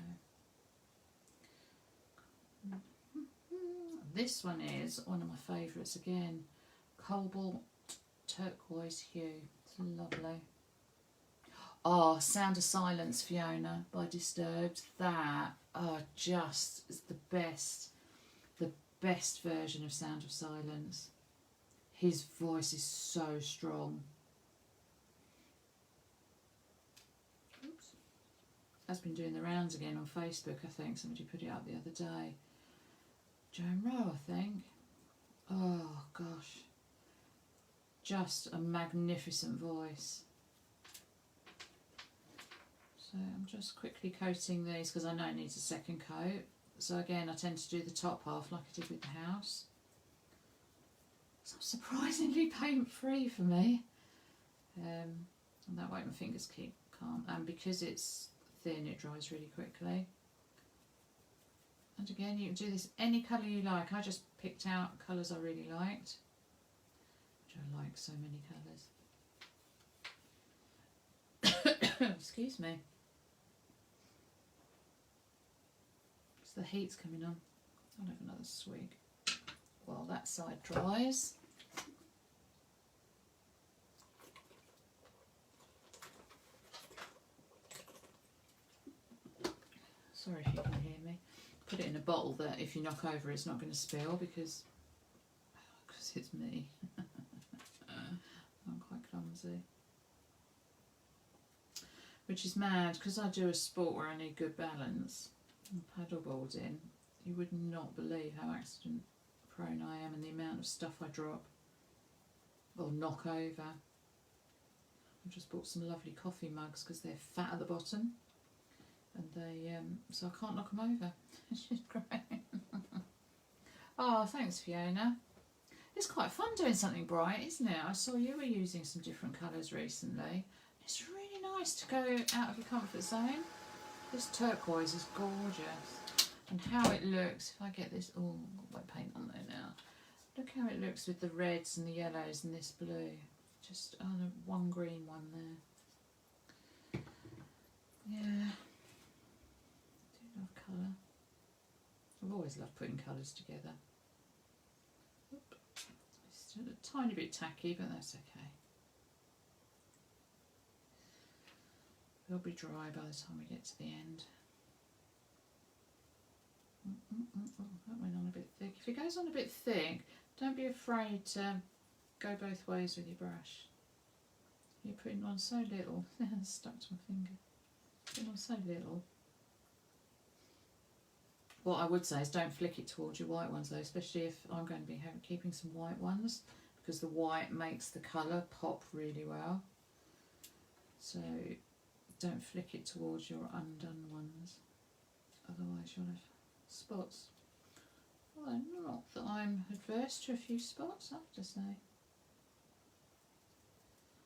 this one is one of my favourites again, Cobalt Turquoise Hue. It's lovely. Oh, Sound of Silence, Fiona, by Disturbed. That just is the best version of Sound of Silence. His voice is so strong. Oops. That's been doing the rounds again on Facebook, I think. Somebody put it up the other day. Joan Rowe, I think. Oh, gosh. Just a magnificent voice. So I'm just quickly coating these because I know it needs a second coat. So again, I tend to do the top half like I did with the house. So surprisingly paint free for me. And that way my fingers keep calm. And because it's thin, it dries really quickly. And again, you can do this any colour you like. I just picked out colours I really liked. Which I like so many colours. Excuse me. The heat's coming on. I'll have another swig while that side dries. Sorry if you can hear me. Put it in a bottle that if you knock over it's not going to spill because it's me. I'm quite clumsy. Which is mad because I do a sport where I need good balance. Paddleboarding, you would not believe how accident prone I am and the amount of stuff I drop or knock over. I've just bought some lovely coffee mugs because they're fat at the bottom and they so I can't knock them over. She's great. Oh, thanks Fiona. It's quite fun doing something bright, isn't it? I saw you were using some different colours recently. It's really nice to go out of your comfort zone. This turquoise is gorgeous, and how it looks, if I get this, oh, I've got my paint on there now. Look how it looks with the reds and the yellows and this blue. Just one green one there. Yeah, I do love colour. I've always loved putting colours together. Oop. It's still a tiny bit tacky, but that's okay. It'll be dry by the time we get to the end. Oh, that went on a bit thick. If it goes on a bit thick, don't be afraid to go both ways with your brush. You're putting on so little. It's stuck to my finger. Putting on so little. What I would say is don't flick it towards your white ones though, especially if I'm going to be keeping some white ones, because the white makes the colour pop really well. So don't flick it towards your undone ones, otherwise you'll have spots. Well, not that I'm adverse to a few spots, I have to say.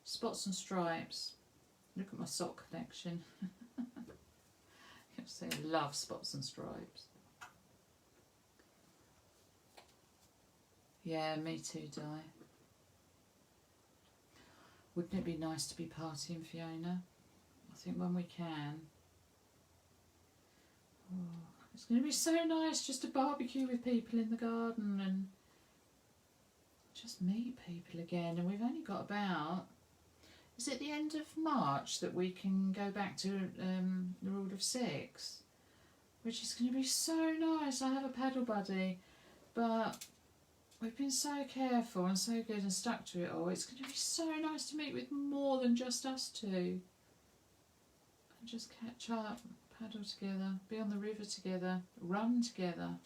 Spots and stripes. Look at my sock collection. You'll see I love spots and stripes. Yeah, me too, Di. Wouldn't it be nice to be partying, Fiona? I think when we can. Oh, it's going to be so nice just to barbecue with people in the garden and just meet people again. And we've only got about... Is it the end of March that we can go back to the rule of 6? Which is going to be so nice. I have a paddle buddy, but we've been so careful and so good and stuck to it all. It's going to be so nice to meet with more than just us two. And just catch up, paddle together, be on the river together, run together.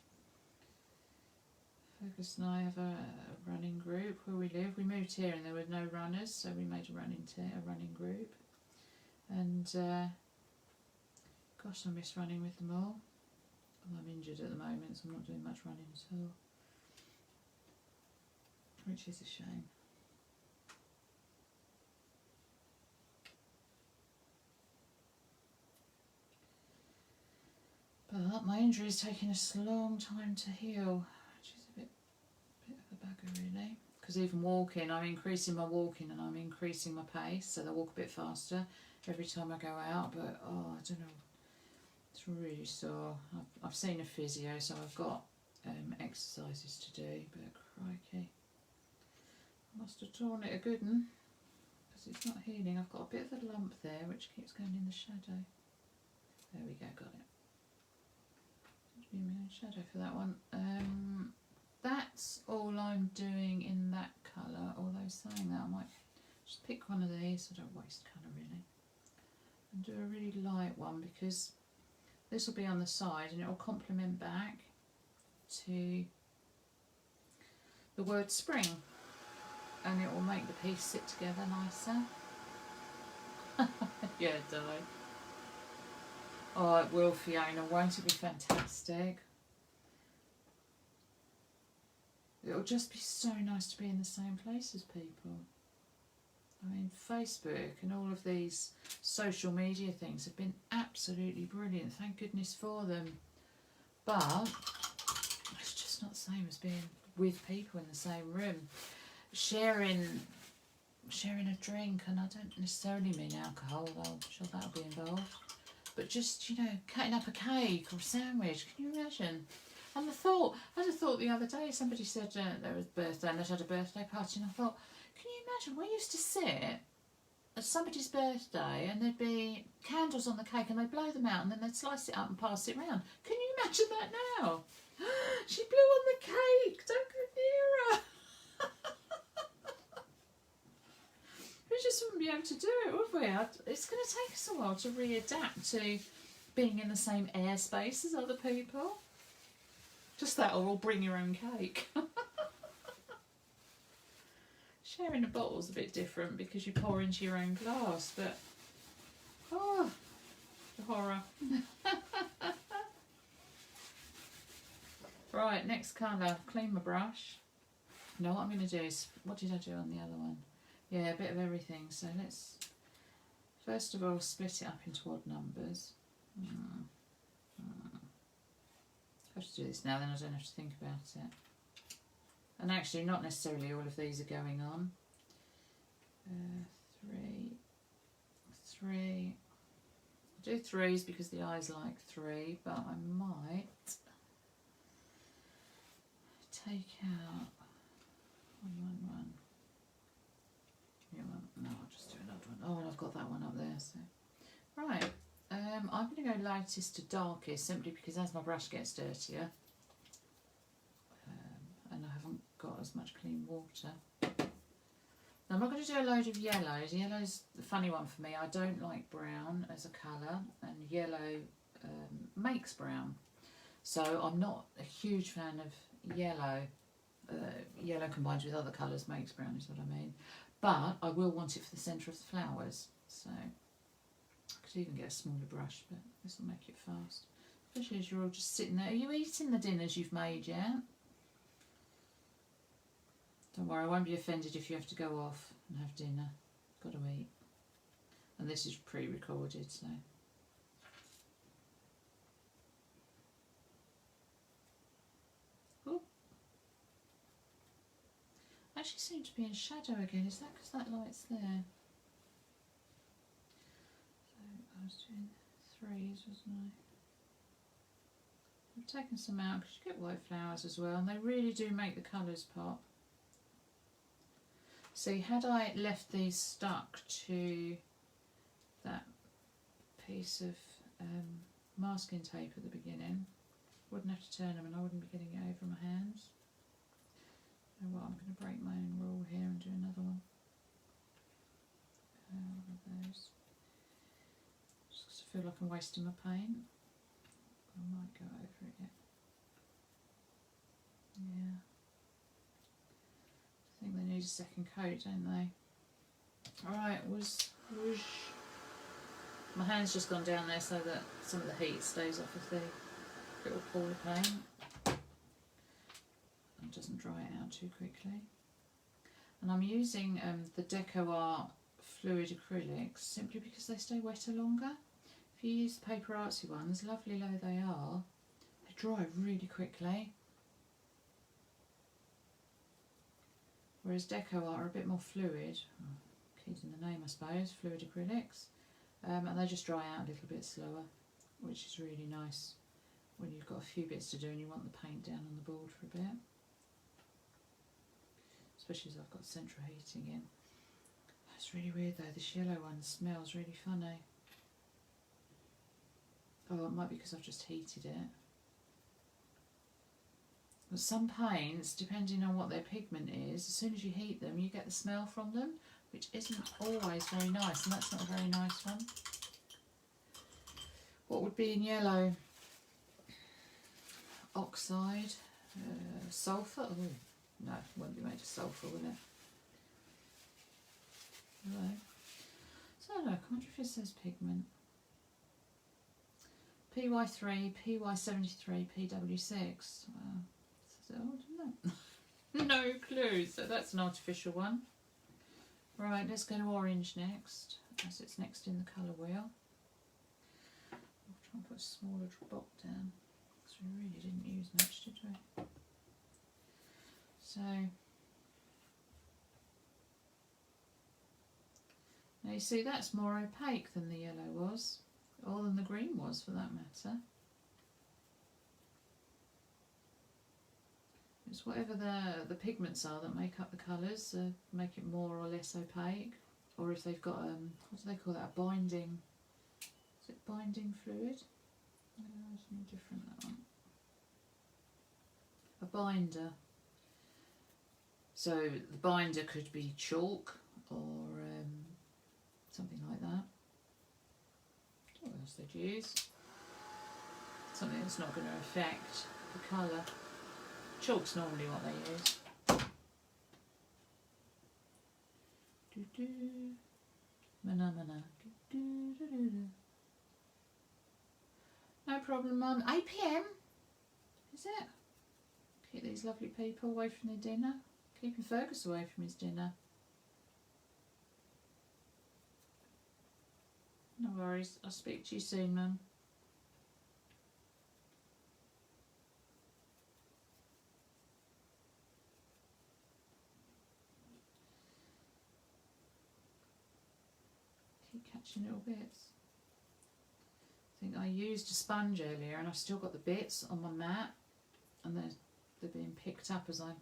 Fergus and I have a running group where we live. We moved here and there were no runners, so we made a running group. And gosh, I miss running with them all. Well, I'm injured at the moment, so I'm not doing much running at all, which is a shame. But my injury is taking a long time to heal, which is a bit of a bugger really. Because even walking, I'm increasing my walking and I'm increasing my pace, so I walk a bit faster every time I go out. But oh, I don't know, it's really sore. I've seen a physio, so I've got exercises to do. But crikey, I must have torn it a good one because it's not healing. I've got a bit of a lump there which keeps going in the shadow. There we go, got it. Shadow for that one. That's all I'm doing in that colour, although saying that I might just pick one of these, so I don't waste colour really, and do a really light one because this will be on the side and it will complement back to the word spring and it will make the piece sit together nicer. Yeah, Di. Oh, it will, Fiona, won't it be fantastic? It'll just be so nice to be in the same place as people. I mean, Facebook and all of these social media things have been absolutely brilliant. Thank goodness for them. But it's just not the same as being with people in the same room. Sharing a drink, and I don't necessarily mean alcohol, although I'm sure that'll be involved. But just, you know, cutting up a cake or a sandwich, can you imagine? And I had a thought the other day, somebody said there was a birthday and they had a birthday party, and I thought, can you imagine, we used to sit at somebody's birthday and there'd be candles on the cake and they'd blow them out and then they'd slice it up and pass it round. Can you imagine that now? She blew on the cake, don't go near her. We just wouldn't be able to do it, would we? It's going to take us a while to readapt to being in the same airspace as other people. Just that, or bring your own cake. Sharing a bottle's a bit different because you pour into your own glass, but oh, the horror. Right, next colour. Clean my brush. Now what I'm going to do is, what did I do on the other one? Yeah, a bit of everything. So let's first of all split it up into odd numbers. I have to do this now, then I don't have to think about it. And actually, not necessarily all of these are going on. 3. I'll do 3s because the eyes like 3, but I might take out 1, 1, 1. No, I'll just do another one. Oh, and I've got that one up there. So, right, I'm going to go lightest to darkest simply because as my brush gets dirtier, and I haven't got as much clean water. Now, I'm not going to do a load of yellows. Yellow's the funny one for me. I don't like brown as a colour, and yellow makes brown. So I'm not a huge fan of yellow yellow combined with other colours makes brown is what I mean. But I will want it for the centre of the flowers. So I could even get a smaller brush, but this will make it fast. Especially as you're all just sitting there. Are you eating the dinners you've made yet? Don't worry, I won't be offended if you have to go off and have dinner. Got to eat. And this is pre-recorded, so. Ooh. Actually seems to be in shadow again. Is that because that light's there? So I was doing threes, wasn't I? I've taken some out because you get white flowers as well, and they really do make the colours pop. See, had I left these stuck to that piece of masking tape at the beginning, I wouldn't have to turn them and I wouldn't be getting it over my hands. You know what, I'm going to break my own rule here and do another one. All of those. Just 'cause I feel like I'm wasting my paint. I might go over it yet. Yeah. I think they need a second coat, don't they? Alright, whoosh. My hand's just gone down there so that some of the heat stays off of the little pool of paint and doesn't dry it out too quickly. And I'm using the Decoart fluid acrylics simply because they stay wetter longer. If you use the Paper Artsy ones, lovely though they are, they dry really quickly. Whereas Decoart are a bit more fluid, keys in the name I suppose, fluid acrylics, and they just dry out a little bit slower, which is really nice when you've got a few bits to do and you want the paint down on the board for a bit. Especially as I've got central heating in. That's really weird though, this yellow one smells really funny. Oh, it might be because I've just heated it. But some paints, depending on what their pigment is, as soon as you heat them, you get the smell from them, which isn't always very nice, and that's not a very nice one. What would be in yellow? Oxide, sulphur. Oh, no, it won't be made of sulphur, will it? Hello. So look, I wonder if it says pigment. PY3, PY73, PW6. Wow. Oh, no. No clue, so that's an artificial one. Right, let's go to orange next, as it's next in the colour wheel. I'll try and put a smaller dot down, because we really didn't use much, did we? So, now you see that's more opaque than the yellow was, or than the green was for that matter. It's whatever the pigments are that make up the colours, make it more or less opaque, or if they've got what do they call that? A binding. Is it binding fluid? No, it's no different, that one. A binder. So the binder could be chalk or something like that. What else they'd use? Something that's not going to affect the colour. Chalk's normally what they use. Do-do. Mana. Do-do-do-do-do. No problem, Mum. 8 PM? Is it? Keep these lovely people away from their dinner. Keeping Fergus away from his dinner. No worries. I'll speak to you soon, Mum. Catching little bits. I think I used a sponge earlier and I've still got the bits on my mat and they're being picked up as I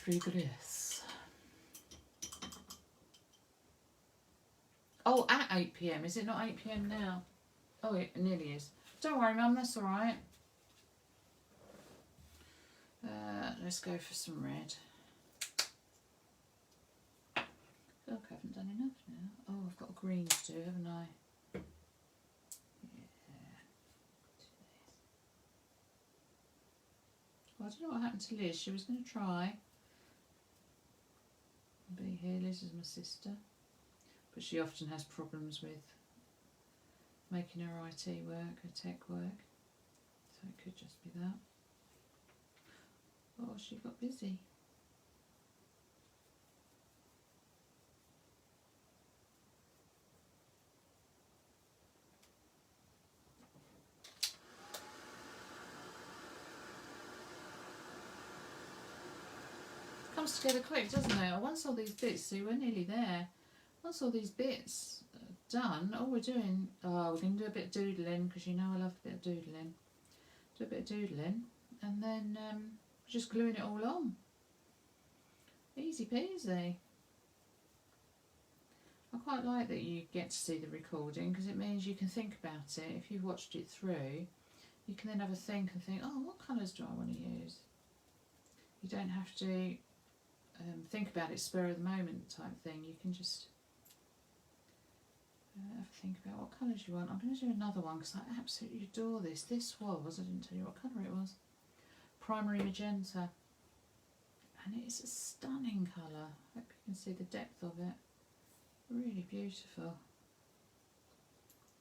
progress. Oh, at 8 PM, is it not 8 PM now? Oh, it nearly is. Don't worry, Mum, that's alright. Let's go for some red. Look, I haven't done enough now. Oh, I've got a green to do, haven't I? Yeah. Well, I don't know what happened to Liz. She was going to try and be here. Liz is my sister, but she often has problems with making her IT work, her tech work. So it could just be that. Oh, she got busy. Comes together quick, doesn't it? Once all these bits, see, we're nearly there. Once all these bits are done, all we're doing, we're going to do a bit of doodling, because you know I love a bit of doodling. Do a bit of doodling, and then just gluing it all on. Easy peasy. I quite like that you get to see the recording, because it means you can think about it. If you've watched it through, you can then have a think and think, oh, what colours do I want to use? You don't have to think about it spur of the moment type thing. You can just have a think about what colours you want. I'm going to do another one because I absolutely adore this. This was, I didn't tell you what colour it was, primary magenta. And it is a stunning colour. I hope you can see the depth of it. Really beautiful.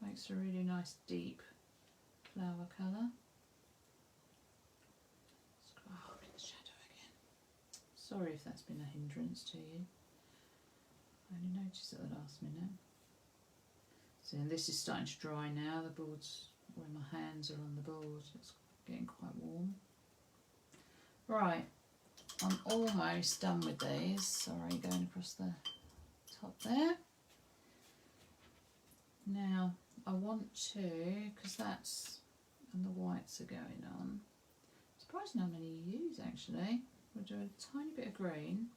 Makes a really nice deep flower colour. Oh, look at the shadow again. Sorry if that's been a hindrance to you. I only noticed at the last minute. So this is starting to dry now. The board's where my hands are on the board. It's getting quite warm. Right, I'm almost done with these. Sorry, going across the top there. Now I want to, because that's, and the whites are going on. Surprising how many you use actually. We'll do a tiny bit of green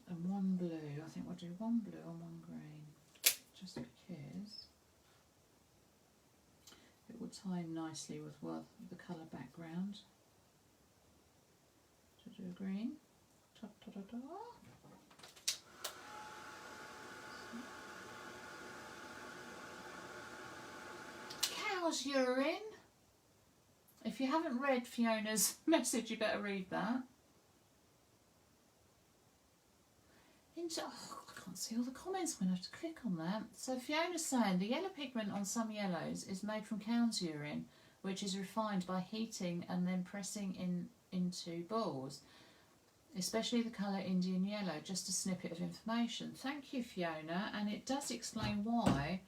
and one blue. I think we'll do one blue and one green, just because it will tie in nicely with the colour background. So do a green. Ta -ta -ta -ta. Cow's urine. If you haven't read Fiona's message, you better read that. Oh, I can't see all the comments. I'm going to have to click on that. So Fiona's saying the yellow pigment on some yellows is made from cow's urine, which is refined by heating and then pressing into balls, especially the colour Indian yellow. Just a snippet of information. Thank you, Fiona, and it does explain why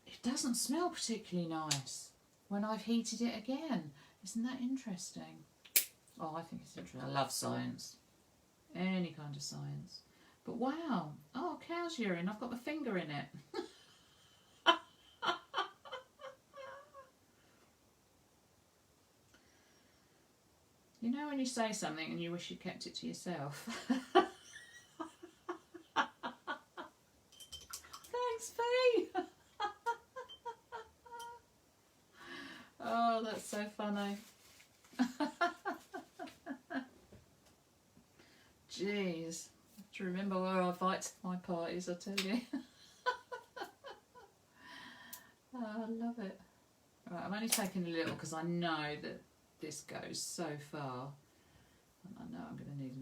it doesn't smell particularly nice when I've heated it again. Isn't that interesting? Oh, I think it's interesting. I love science. Any kind of science. But wow. Oh, cow's urine. I've got my finger in it. You know when you say something and you wish you kept it to yourself? Thanks, Fee. Oh, that's so funny. Jeez. I have to remember where I invite to my parties, I tell you. Oh, I love it. Right, I'm only taking a little because I know that this goes so far. And I know I'm going to need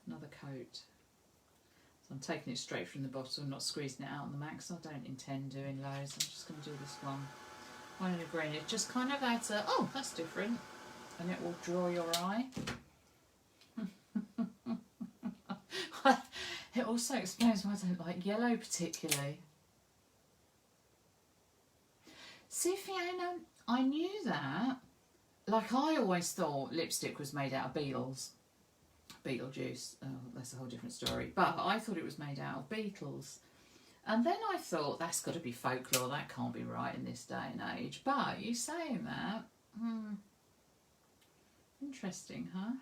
another coat. So I'm taking it straight from the bottle, not squeezing it out on the max. I don't intend doing loads. I'm just going to do this one. One in a green. It just kind of adds a, oh, that's different. And it will draw your eye. It also explains why I don't like yellow particularly. See, Fiona, I knew that. Like, I always thought lipstick was made out of beetles. Beetlejuice. Oh, that's a whole different story. But I thought it was made out of beetles. And then I thought, that's got to be folklore. That can't be right in this day and age. But you saying that, interesting, huh?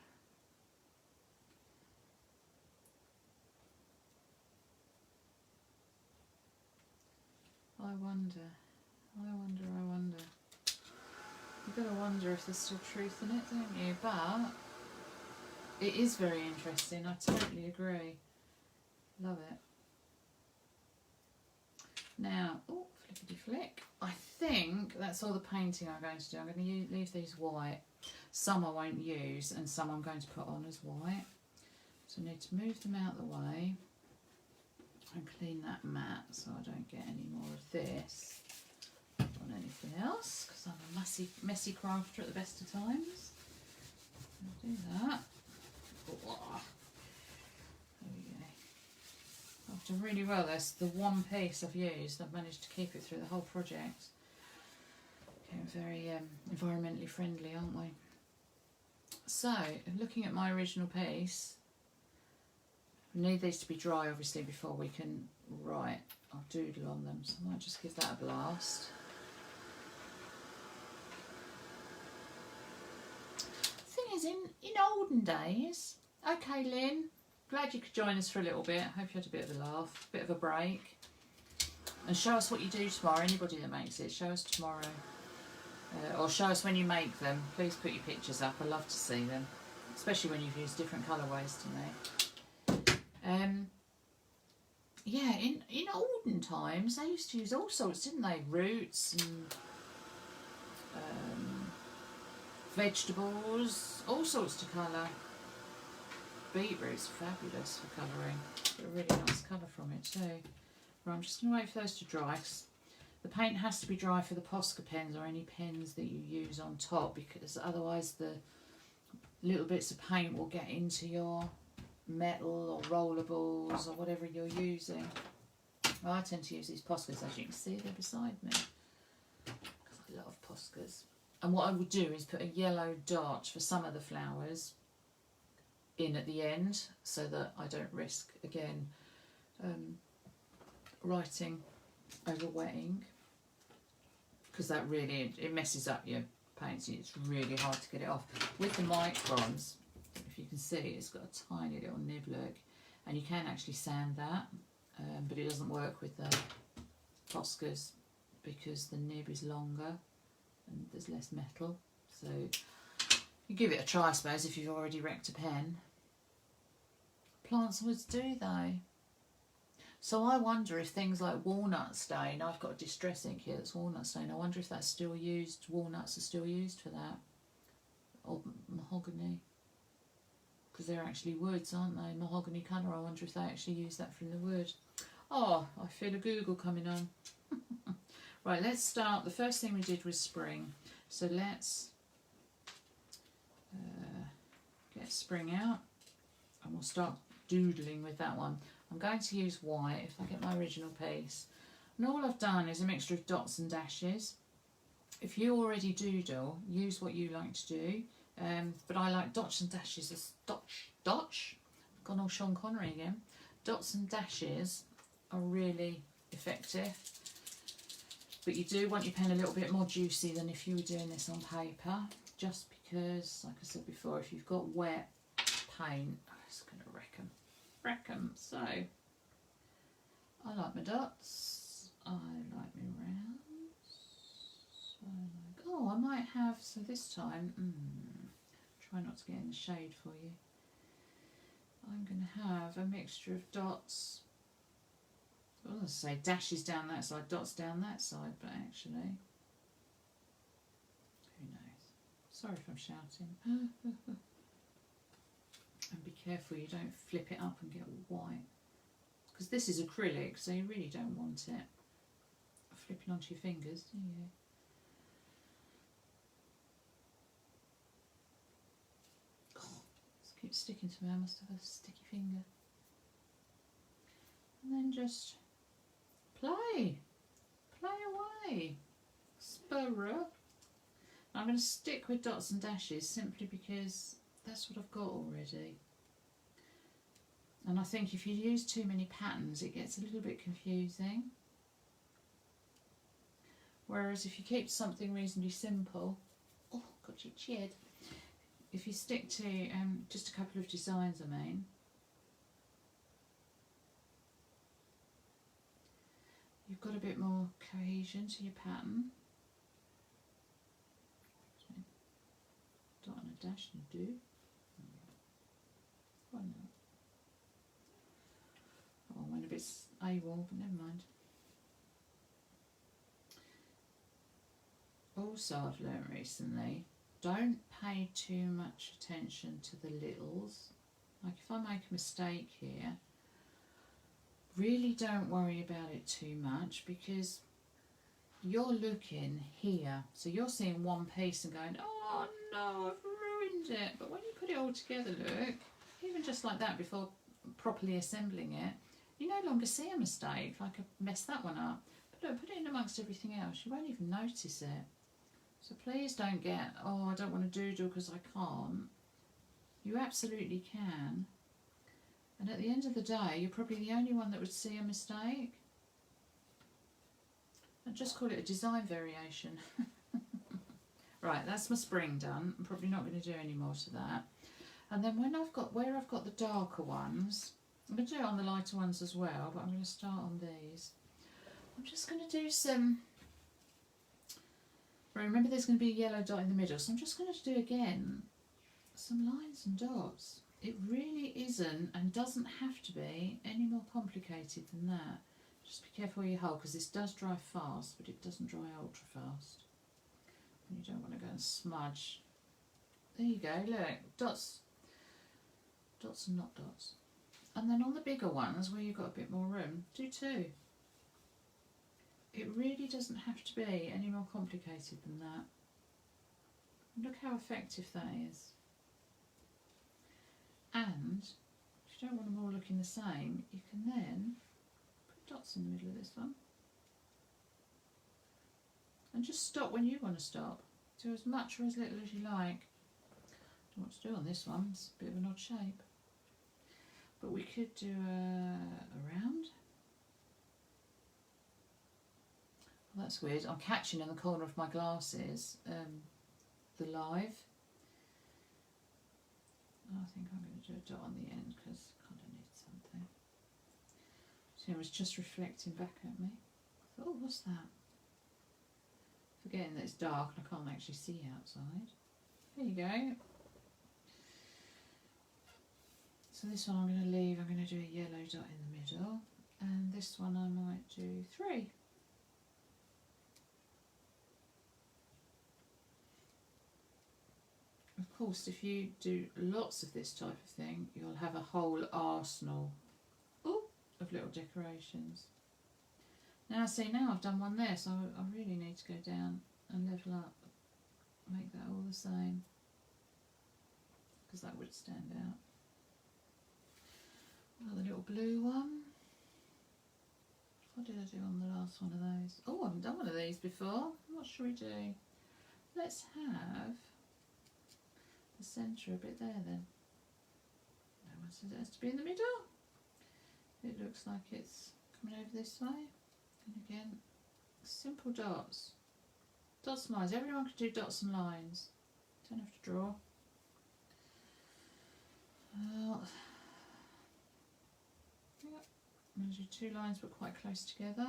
I wonder. You've got to wonder if there's still truth in it, don't you? But it is very interesting. I totally agree. Love it. Now, oh, flickety flick. I think that's all the painting I'm going to do. I'm going to leave these white. Some I won't use and some I'm going to put on as white. So I need to move them out of the way and clean that mat so I don't get any more of this on anything else, because I'm a messy crafter at the best of times. I'll do that. Oh, there we go. I've done really well. That's the one piece I've used. I've managed to keep it through the whole project. Okay, very environmentally friendly, aren't we? So, looking at my original piece, we need these to be dry obviously before we can write or doodle on them, so I might just give that a blast. The thing is, in olden days, okay Lynn, glad you could join us for a little bit, hope you had a bit of a laugh, a bit of a break, and show us what you do tomorrow, anybody that makes it, show us tomorrow. Or show us when you make them. Please put your pictures up. I love to see them, especially when you've used different colourways to make. Yeah, in olden times they used to use all sorts, didn't they? Roots and vegetables, all sorts to colour. Beetroot's fabulous for colouring. Got a really nice colour from it too. Right, I'm just going to wait for those to dry. The paint has to be dry for the Posca pens or any pens that you use on top, because otherwise the little bits of paint will get into your metal or rollables or whatever you're using. Well, I tend to use these Poscas, as you can see, they're beside me, because I love Poscas. And what I would do is put a yellow dot for some of the flowers in at the end, so that I don't risk, again, writing over wetting, because that really, it messes up your paints. It's really hard to get it off. With the microns, if you can see, it's got a tiny little nib look, and you can actually sand that, but it doesn't work with the Poscas because the nib is longer and there's less metal. So you give it a try, I suppose, if you've already wrecked a pen. Plants always do, though. So I wonder if things like walnut stain, I've got a distress ink here that's walnut stain, I wonder if that's still used, walnuts are still used for that. Or mahogany, because they're actually woods, aren't they? Mahogany colour, I wonder if they actually use that from the wood. Oh, I feel a Google coming on. Right, let's start. The first thing we did was spring. So let's get spring out and we'll start doodling with that one. I'm going to use white if I get my original piece. And all I've done is a mixture of dots and dashes. If you already doodle, use what you like to do. But I like dots and dashes as dots. Gone all Sean Connery again. Dots and dashes are really effective. But you do want your pen a little bit more juicy than if you were doing this on paper. Just because, like I said before, if you've got wet paint, it's going to wreck them. So I like my dots, I like my rounds, oh, I might have, so this time, try not to get in the shade for you, I'm going to have a mixture of dots, I was going to say dashes down that side, dots down that side, but actually, who knows, sorry if I'm shouting. And be careful you don't flip it up and get white, because this is acrylic, so you really don't want it flipping onto your fingers, do you? Oh, this keeps sticking to me, I must have a sticky finger. And then just play away, spurrer. I'm going to stick with dots and dashes simply because that's what I've got already. And I think if you use too many patterns, it gets a little bit confusing. Whereas if you keep something reasonably simple, oh, got you cheered. If you stick to just a couple of designs, I mean, you've got a bit more cohesion to your pattern. Dot and a dash and do. Why not? Oh, I went a bit AWOL, but never mind. Also, I've learned recently don't pay too much attention to the littles. Like if I make a mistake here, really don't worry about it too much, because you're looking here, so you're seeing one piece and going, oh no, I've ruined it. But when you put it all together, look, even just like that before properly assembling it, you no longer see a mistake, like I messed that one up. But look, put it in amongst everything else, you won't even notice it. So please don't get, oh, I don't want to doodle because I can't. You absolutely can. And at the end of the day, you're probably the only one that would see a mistake. And just call it a design variation. Right, that's my spring done. I'm probably not going to do any more to that. And then when where I've got the darker ones, I'm going to do it on the lighter ones as well, but I'm going to start on these. I'm just going to do some, remember there's going to be a yellow dot in the middle, so I'm just going to do again some lines and dots. It really isn't and doesn't have to be any more complicated than that. Just be careful where you hold, because this does dry fast, but it doesn't dry ultra fast. And you don't want to go and smudge. There you go, look, dots and not dots. And then on the bigger ones where you've got a bit more room, do two. It really doesn't have to be any more complicated than that. Look how effective that is. And if you don't want them all looking the same, you can then put dots in the middle of this one. And just stop when you want to stop. Do as much or as little as you like. I don't know what to do on this one, it's a bit of an odd shape. But we could do a round. Well, that's weird. I'm catching in the corner of my glasses the live. I think I'm going to do a dot on the end because I kind of need something. So it was just reflecting back at me. I thought, oh, what's that? Forgetting that it's dark and I can't actually see outside. There you go. So this one I'm going to leave. I'm going to do a yellow dot in the middle. And this one I might do 3. Of course, if you do lots of this type of thing, you'll have a whole arsenal of little decorations. Now, see, now I've done one there, so I really need to go down and level up, make that all the same, because that would stand out. Another little blue one. What did I do on the last one of those? Oh, I haven't done one of these before. What should we do? Let's have the centre a bit there then. No one says it has to be in the middle. It looks like it's coming over this way. And again, simple dots. Dots and lines. Everyone can do dots and lines. Don't have to draw. Yep. I'm going to do 2 lines but quite close together.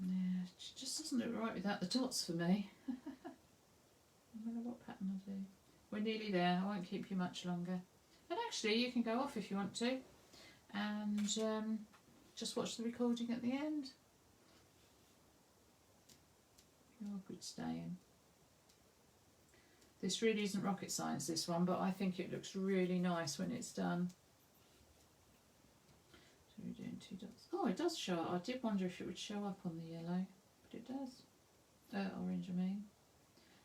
Yeah, it just doesn't look right without the dots for me. No matter what pattern I do. We're nearly there, I won't keep you much longer. And actually you can go off if you want to and just watch the recording at the end. You're good staying. This really isn't rocket science, this one, but I think it looks really nice when it's done. So we're doing 2 dots. Oh, it does show up. I did wonder if it would show up on the yellow, but it does. Orange, I mean.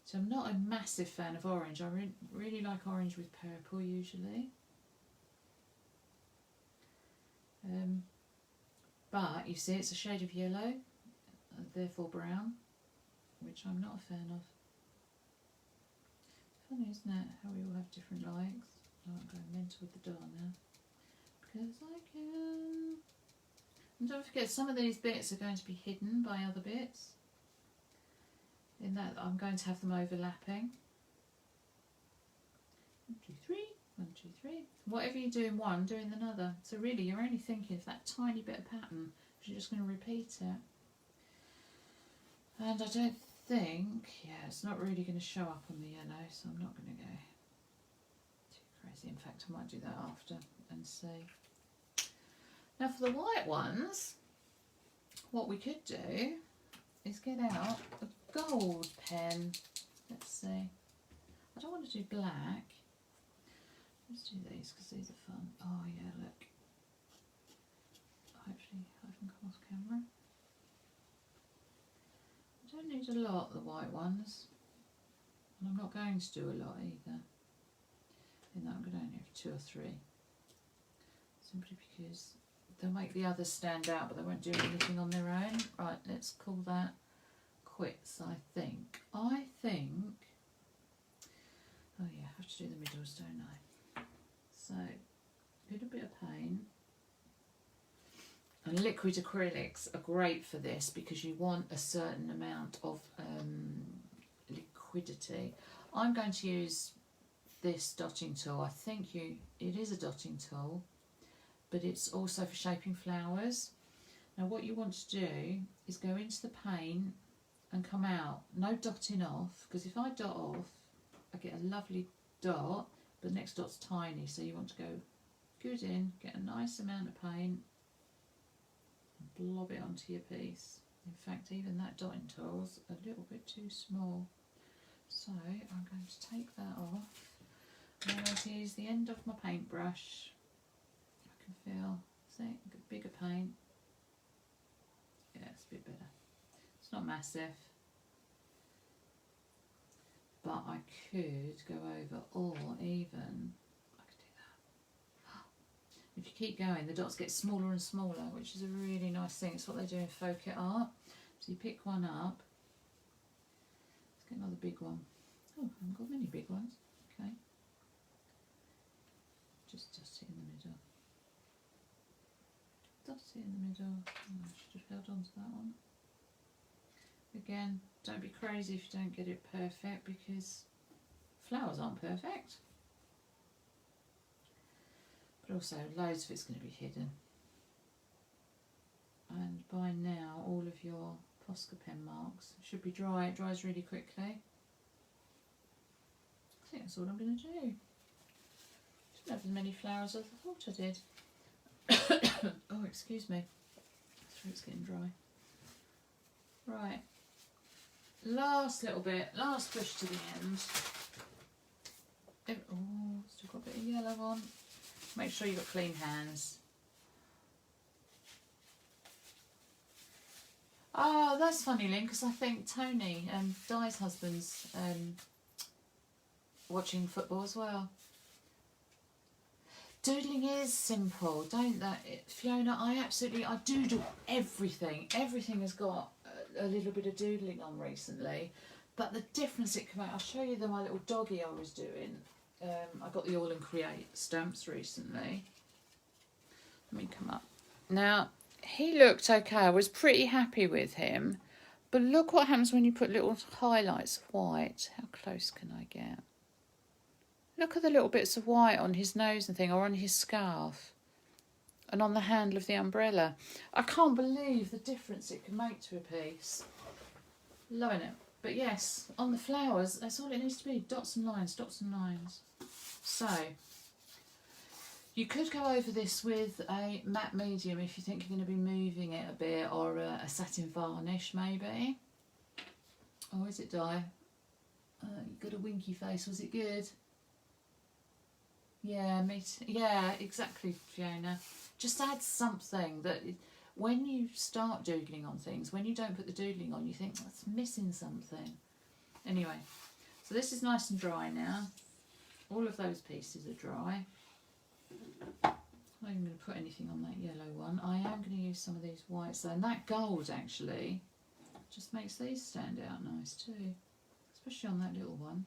So I'm not a massive fan of orange. I really like orange with purple usually. But you see it's a shade of yellow, therefore brown, which I'm not a fan of. Funny, isn't it, how we all have different likes? Oh, I'm going mental with the dot now. Because I can. And don't forget, some of these bits are going to be hidden by other bits. In that I'm going to have them overlapping. 1, 2, 3, 1, 2, 3. Whatever you do in one, do in another. So really you're only thinking of that tiny bit of pattern, because you're just going to repeat it. And I don't think, yeah, it's not really going to show up on the yellow, so I'm not going to go too crazy. In fact, I might do that after and see. Now for the white ones, what we could do is get out gold pen. Let's see. I don't want to do black. Let's do these because these are fun. Oh yeah, look. Hopefully I can come off camera. I don't need a lot, the white ones. And I'm not going to do a lot either. In that I'm going to only have 2 or 3. Simply because they'll make the others stand out, but they won't do anything on their own. Right, let's call that quits, I think. Oh yeah, I have to do the middles, don't I? So, a little bit of paint. And liquid acrylics are great for this because you want a certain amount of liquidity. I'm going to use this dotting tool. I think it is a dotting tool, but it's also for shaping flowers. Now what you want to do is go into the paint and come out. No dotting off, because if I dot off, I get a lovely dot, but the next dot's tiny, so you want to go good in, get a nice amount of paint, and blob it onto your piece. In fact, even that dotting tool's a little bit too small. So I'm going to take that off. I'm going to use the end of my paintbrush. I can feel, see, bigger paint. Yeah, it's a bit better. It's not massive, but I could go over, or even I could do that. If you keep going, the dots get smaller and smaller, which is a really nice thing. It's what they do in folk art. So you pick one up. Let's get another big one. Oh, I haven't got many big ones. Okay. Just dot it in the middle. Dot it in the middle. Oh, I should have held on to that one. Again, don't be crazy if you don't get it perfect, because flowers aren't perfect. But also loads of it's going to be hidden. And by now all of your Posca pen marks should be dry. It dries really quickly. I think that's all I'm going to do. Didn't have as many flowers as I thought I did. Oh, excuse me. My throat's getting dry. Right. Last little bit, last push to the end. Oh, still got a bit of yellow on. Make sure you've got clean hands. Oh, that's funny, Lynn, because I think Tony, Di's husband's watching football as well. Doodling is simple, don't that, Fiona? I doodle everything. Everything has got a little bit of doodling on recently, but the difference it can make, I'll show you my little doggy I was doing. I got the All and Create stamps recently. Let me come up. Now, he looked okay, I was pretty happy with him, but look what happens when you put little highlights of white. How close can I get? Look at the little bits of white on his nose and thing, or on his scarf, and on the handle of the umbrella. I can't believe the difference it can make to a piece. Loving it. But yes, on the flowers, that's all it needs to be. Dots and lines, dots and lines. So, you could go over this with a matte medium if you think you're going to be moving it a bit, or a satin varnish maybe. Oh, is it Di? You got a winky face, was it good? Yeah, yeah, exactly, Fiona. Just add something that, when you start doodling on things, when you don't put the doodling on, you think that's missing something. Anyway, so this is nice and dry now. All of those pieces are dry. I'm not even going to put anything on that yellow one. I am going to use some of these whites, and that gold actually just makes these stand out nice too, especially on that little one.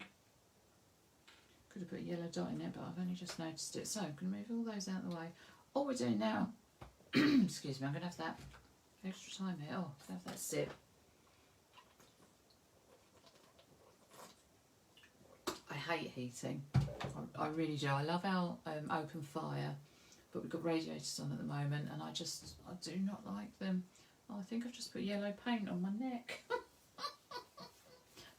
Could have put a yellow dot in it, but I've only just noticed it. So I'm going to move all those out of the way. All we're doing now, excuse me, I'm going to have that extra time here. Oh, have that sip. I hate heating. I really do. I love our open fire, but we've got radiators on at the moment, and I do not like them. Oh, I think I've just put yellow paint on my neck.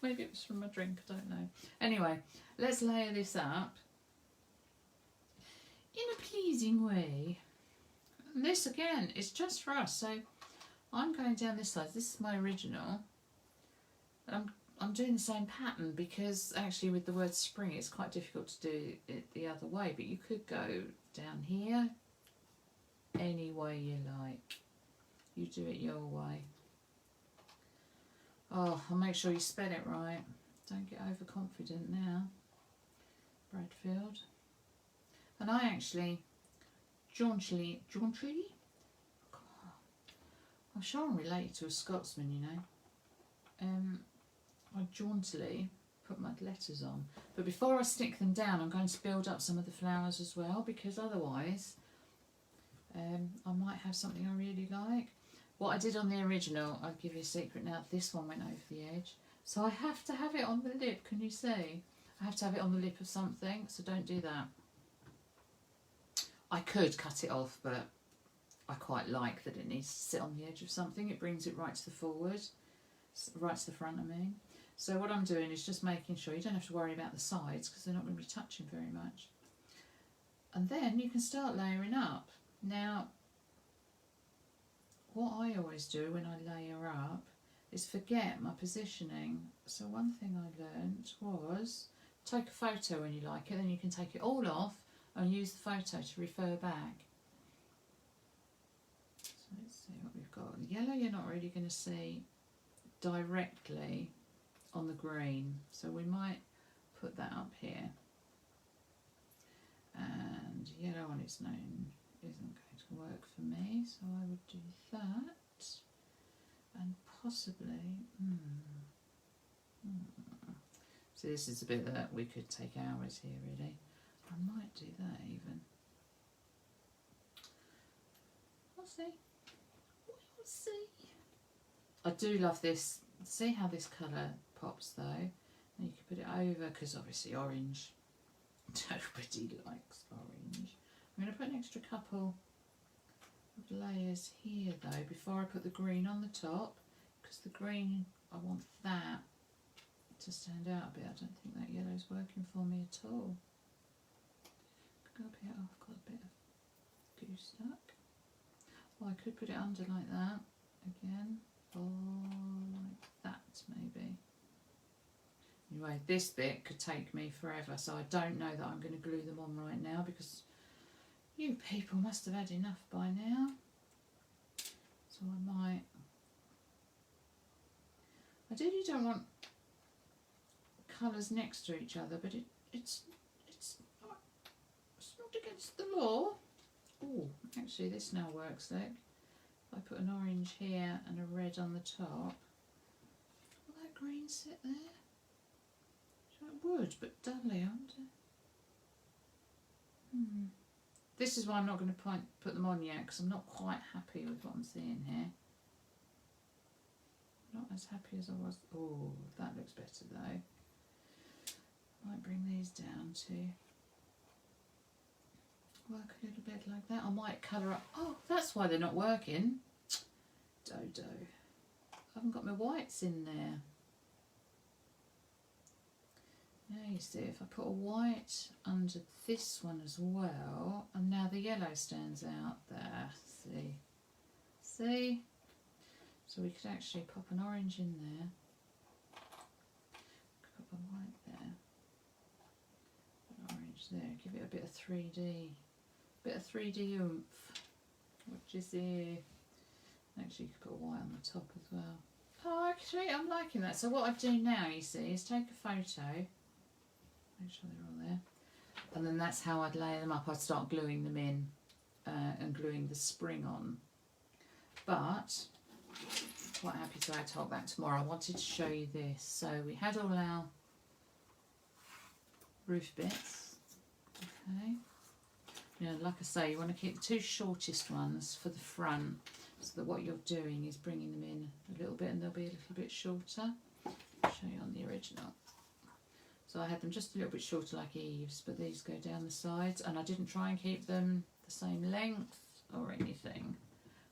Maybe it was from my drink, I don't know. Anyway, let's layer this up in a pleasing way. And this again is just for us, so I'm going down this side. This is my original, I'm doing the same pattern because actually with the word spring it's quite difficult to do it the other way, but you could go down here any way you like. You do it your way. Oh, I'll make sure you spell it right. Don't get overconfident now. Bradfield. And I actually jauntily, I'm sure I'm related to a Scotsman, you know. I jauntily put my letters on. But before I stick them down, I'm going to build up some of the flowers as well, because otherwise I might have something I really like. What I did on the original, I'll give you a secret now, this one went over the edge. So I have to have it on the lip, can you see? I have to have it on the lip of something, so don't do that. I could cut it off, but I quite like that it needs to sit on the edge of something. It brings it right to the forward, right to the front, I mean. So what I'm doing is just making sure you don't have to worry about the sides because they're not going to be touching very much. And then you can start layering up. Now, what I always do when I layer up is forget my positioning. So one thing I learned was take a photo when you like it, then you can take it all off and use the photo to refer back. So let's see what we've got. The yellow you're not really going to see directly on the green, so we might put that up here. And yellow on its own isn't going to work for me, so I would do that. And possibly, so this is a bit that we could take hours here really. I might do that even. We'll see. We'll see. I do love this. See how this colour pops though? And you can put it over, because obviously orange. Nobody likes orange. I'm going to put an extra couple of layers here though before I put the green on the top, because the green, I want that to stand out a bit. I don't think that yellow's working for me at all. Go up here. Oh, I've got a bit of glue stuck. Well, I could put it under like that again, or like that maybe. Anyway, this bit could take me forever, so I don't know that I'm going to glue them on right now, because you people must have had enough by now. So I might. Ideally, you don't want colours next to each other, but it's not against the law. Oh, actually, this now works. Look, if I put an orange here and a red on the top, will that green sit there? It would, but dully, aren't it? This is why I'm not going to put them on yet, because I'm not quite happy with what I'm seeing here. Not as happy as I was. Oh, that looks better though. Might bring these down to work a little bit like that. I might colour up. Oh, that's why they're not working. Dodo. I haven't got my whites in there. Now you see, if I put a white under this one as well, and now the yellow stands out there. See? See? So we could actually pop an orange in there. Pop a white there. An orange there. Give it a bit of 3D. Bit of 3D oomph. Which is here. Actually, you could put a white on the top as well. Oh, actually, I'm liking that. So what I do now, you see, is take a photo. Make sure they're all there. And then that's how I'd layer them up. I'd start gluing them in and gluing the spring on. But quite happy to add top back tomorrow. I wanted to show you this. So we had all our roof bits. Okay. You know, like I say, you want to keep the two shortest ones for the front, so that what you're doing is bringing them in a little bit, and they'll be a little bit shorter. I'll show you on the original. So I had them just a little bit shorter like Eve's, but these go down the sides, and I didn't try and keep them the same length or anything.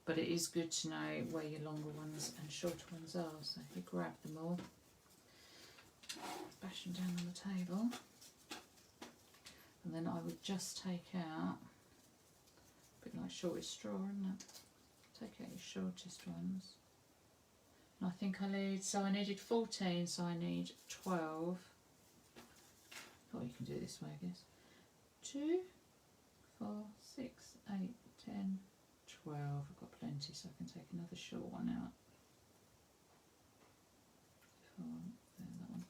But it is good to know where your longer ones and shorter ones are. So if you grab them all, bash them down on the table, and then I would just take out, a bit like shortest straw, isn't it? Take out your shortest ones. And I think I need, so I needed 14, so I need 12. Oh, you can do it this way, I guess. 2, 4, 6, 8, 10, 12. I've got plenty, so I can take another short one out. There, that one.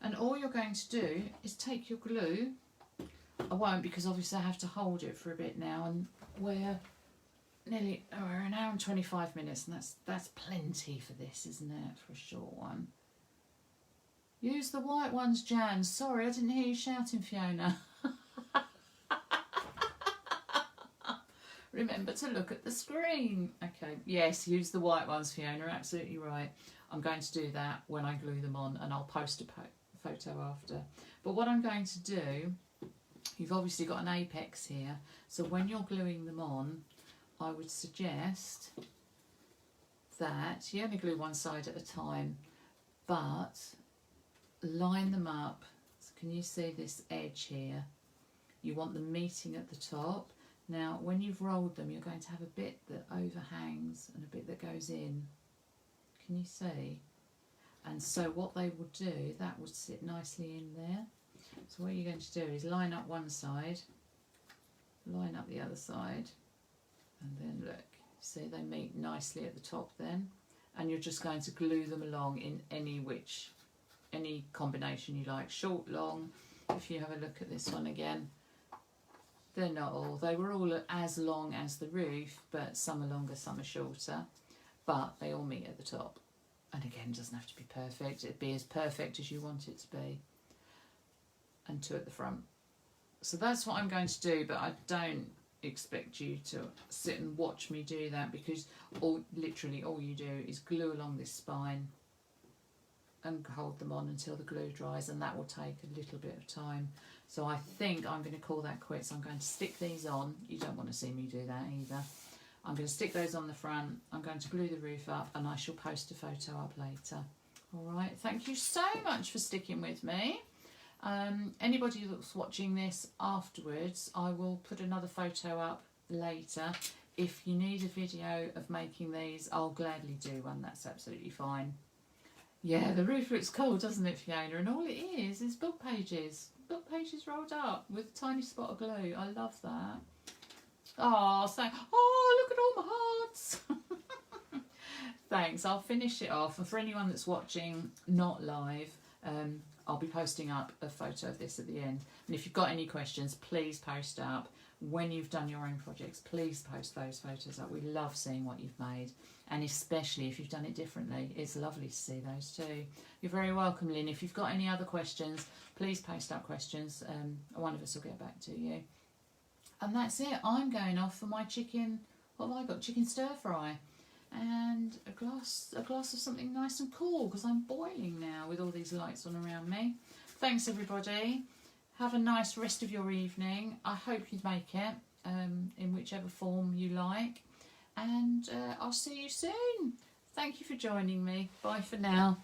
And all you're going to do is take your glue. I won't, because obviously I have to hold it for a bit now, and we're an hour and 25 minutes, and that's plenty for this, isn't it, for a short one. Use the white ones, Jan. Sorry, I didn't hear you shouting, Fiona. Remember to look at the screen. Okay, yes, use the white ones, Fiona, absolutely right. I'm going to do that when I glue them on, and I'll post a photo after. But what I'm going to do, you've obviously got an apex here, so when you're gluing them on, I would suggest that you only glue one side at a time, but line them up. So can you see this edge here? You want them meeting at the top. Now when you've rolled them, you're going to have a bit that overhangs and a bit that goes in. Can you see? And so what they will do, that would sit nicely in there. So what you're going to do is line up one side, line up the other side, and then look, see they meet nicely at the top then, and you're just going to glue them along in any combination you like, short, long. If you have a look at this one again, they're not all, they were all as long as the roof, but some are longer, some are shorter, but they all meet at the top. And again, it doesn't have to be perfect, it'd be as perfect as you want it to be. And 2 at the front. So that's what I'm going to do, but I don't expect you to sit and watch me do that, because literally all you do is glue along this spine and hold them on until the glue dries, and that will take a little bit of time. So I think I'm going to call that quits. I'm going to stick these on. You don't want to see me do that either. I'm going to stick those on the front, I'm going to glue the roof up, and I shall post a photo up later. Alright, thank you so much for sticking with me. Anybody that's watching this afterwards, I will put another photo up later. If you need a video of making these, I'll gladly do one, that's absolutely fine. Yeah, the roof looks cool, doesn't it, Fiona? And all it is book pages rolled up with a tiny spot of glue. I love that. Oh, look at all my hearts. Thanks, I'll finish it off. And for anyone that's watching not live, I'll be posting up a photo of this at the end. And if you've got any questions, please post up. When you've done your own projects, please post those photos up. We love seeing what you've made. And especially if you've done it differently, it's lovely to see those too. You're very welcome, Lynn. If you've got any other questions, please post up questions. One of us will get back to you. And that's it. I'm going off for my chicken, what have I got? Chicken stir fry. And a glass of something nice and cool, because I'm boiling now with all these lights on around me. Thanks everybody. Have a nice rest of your evening. I hope you make it in whichever form you like. And I'll see you soon. Thank you for joining me. Bye for now.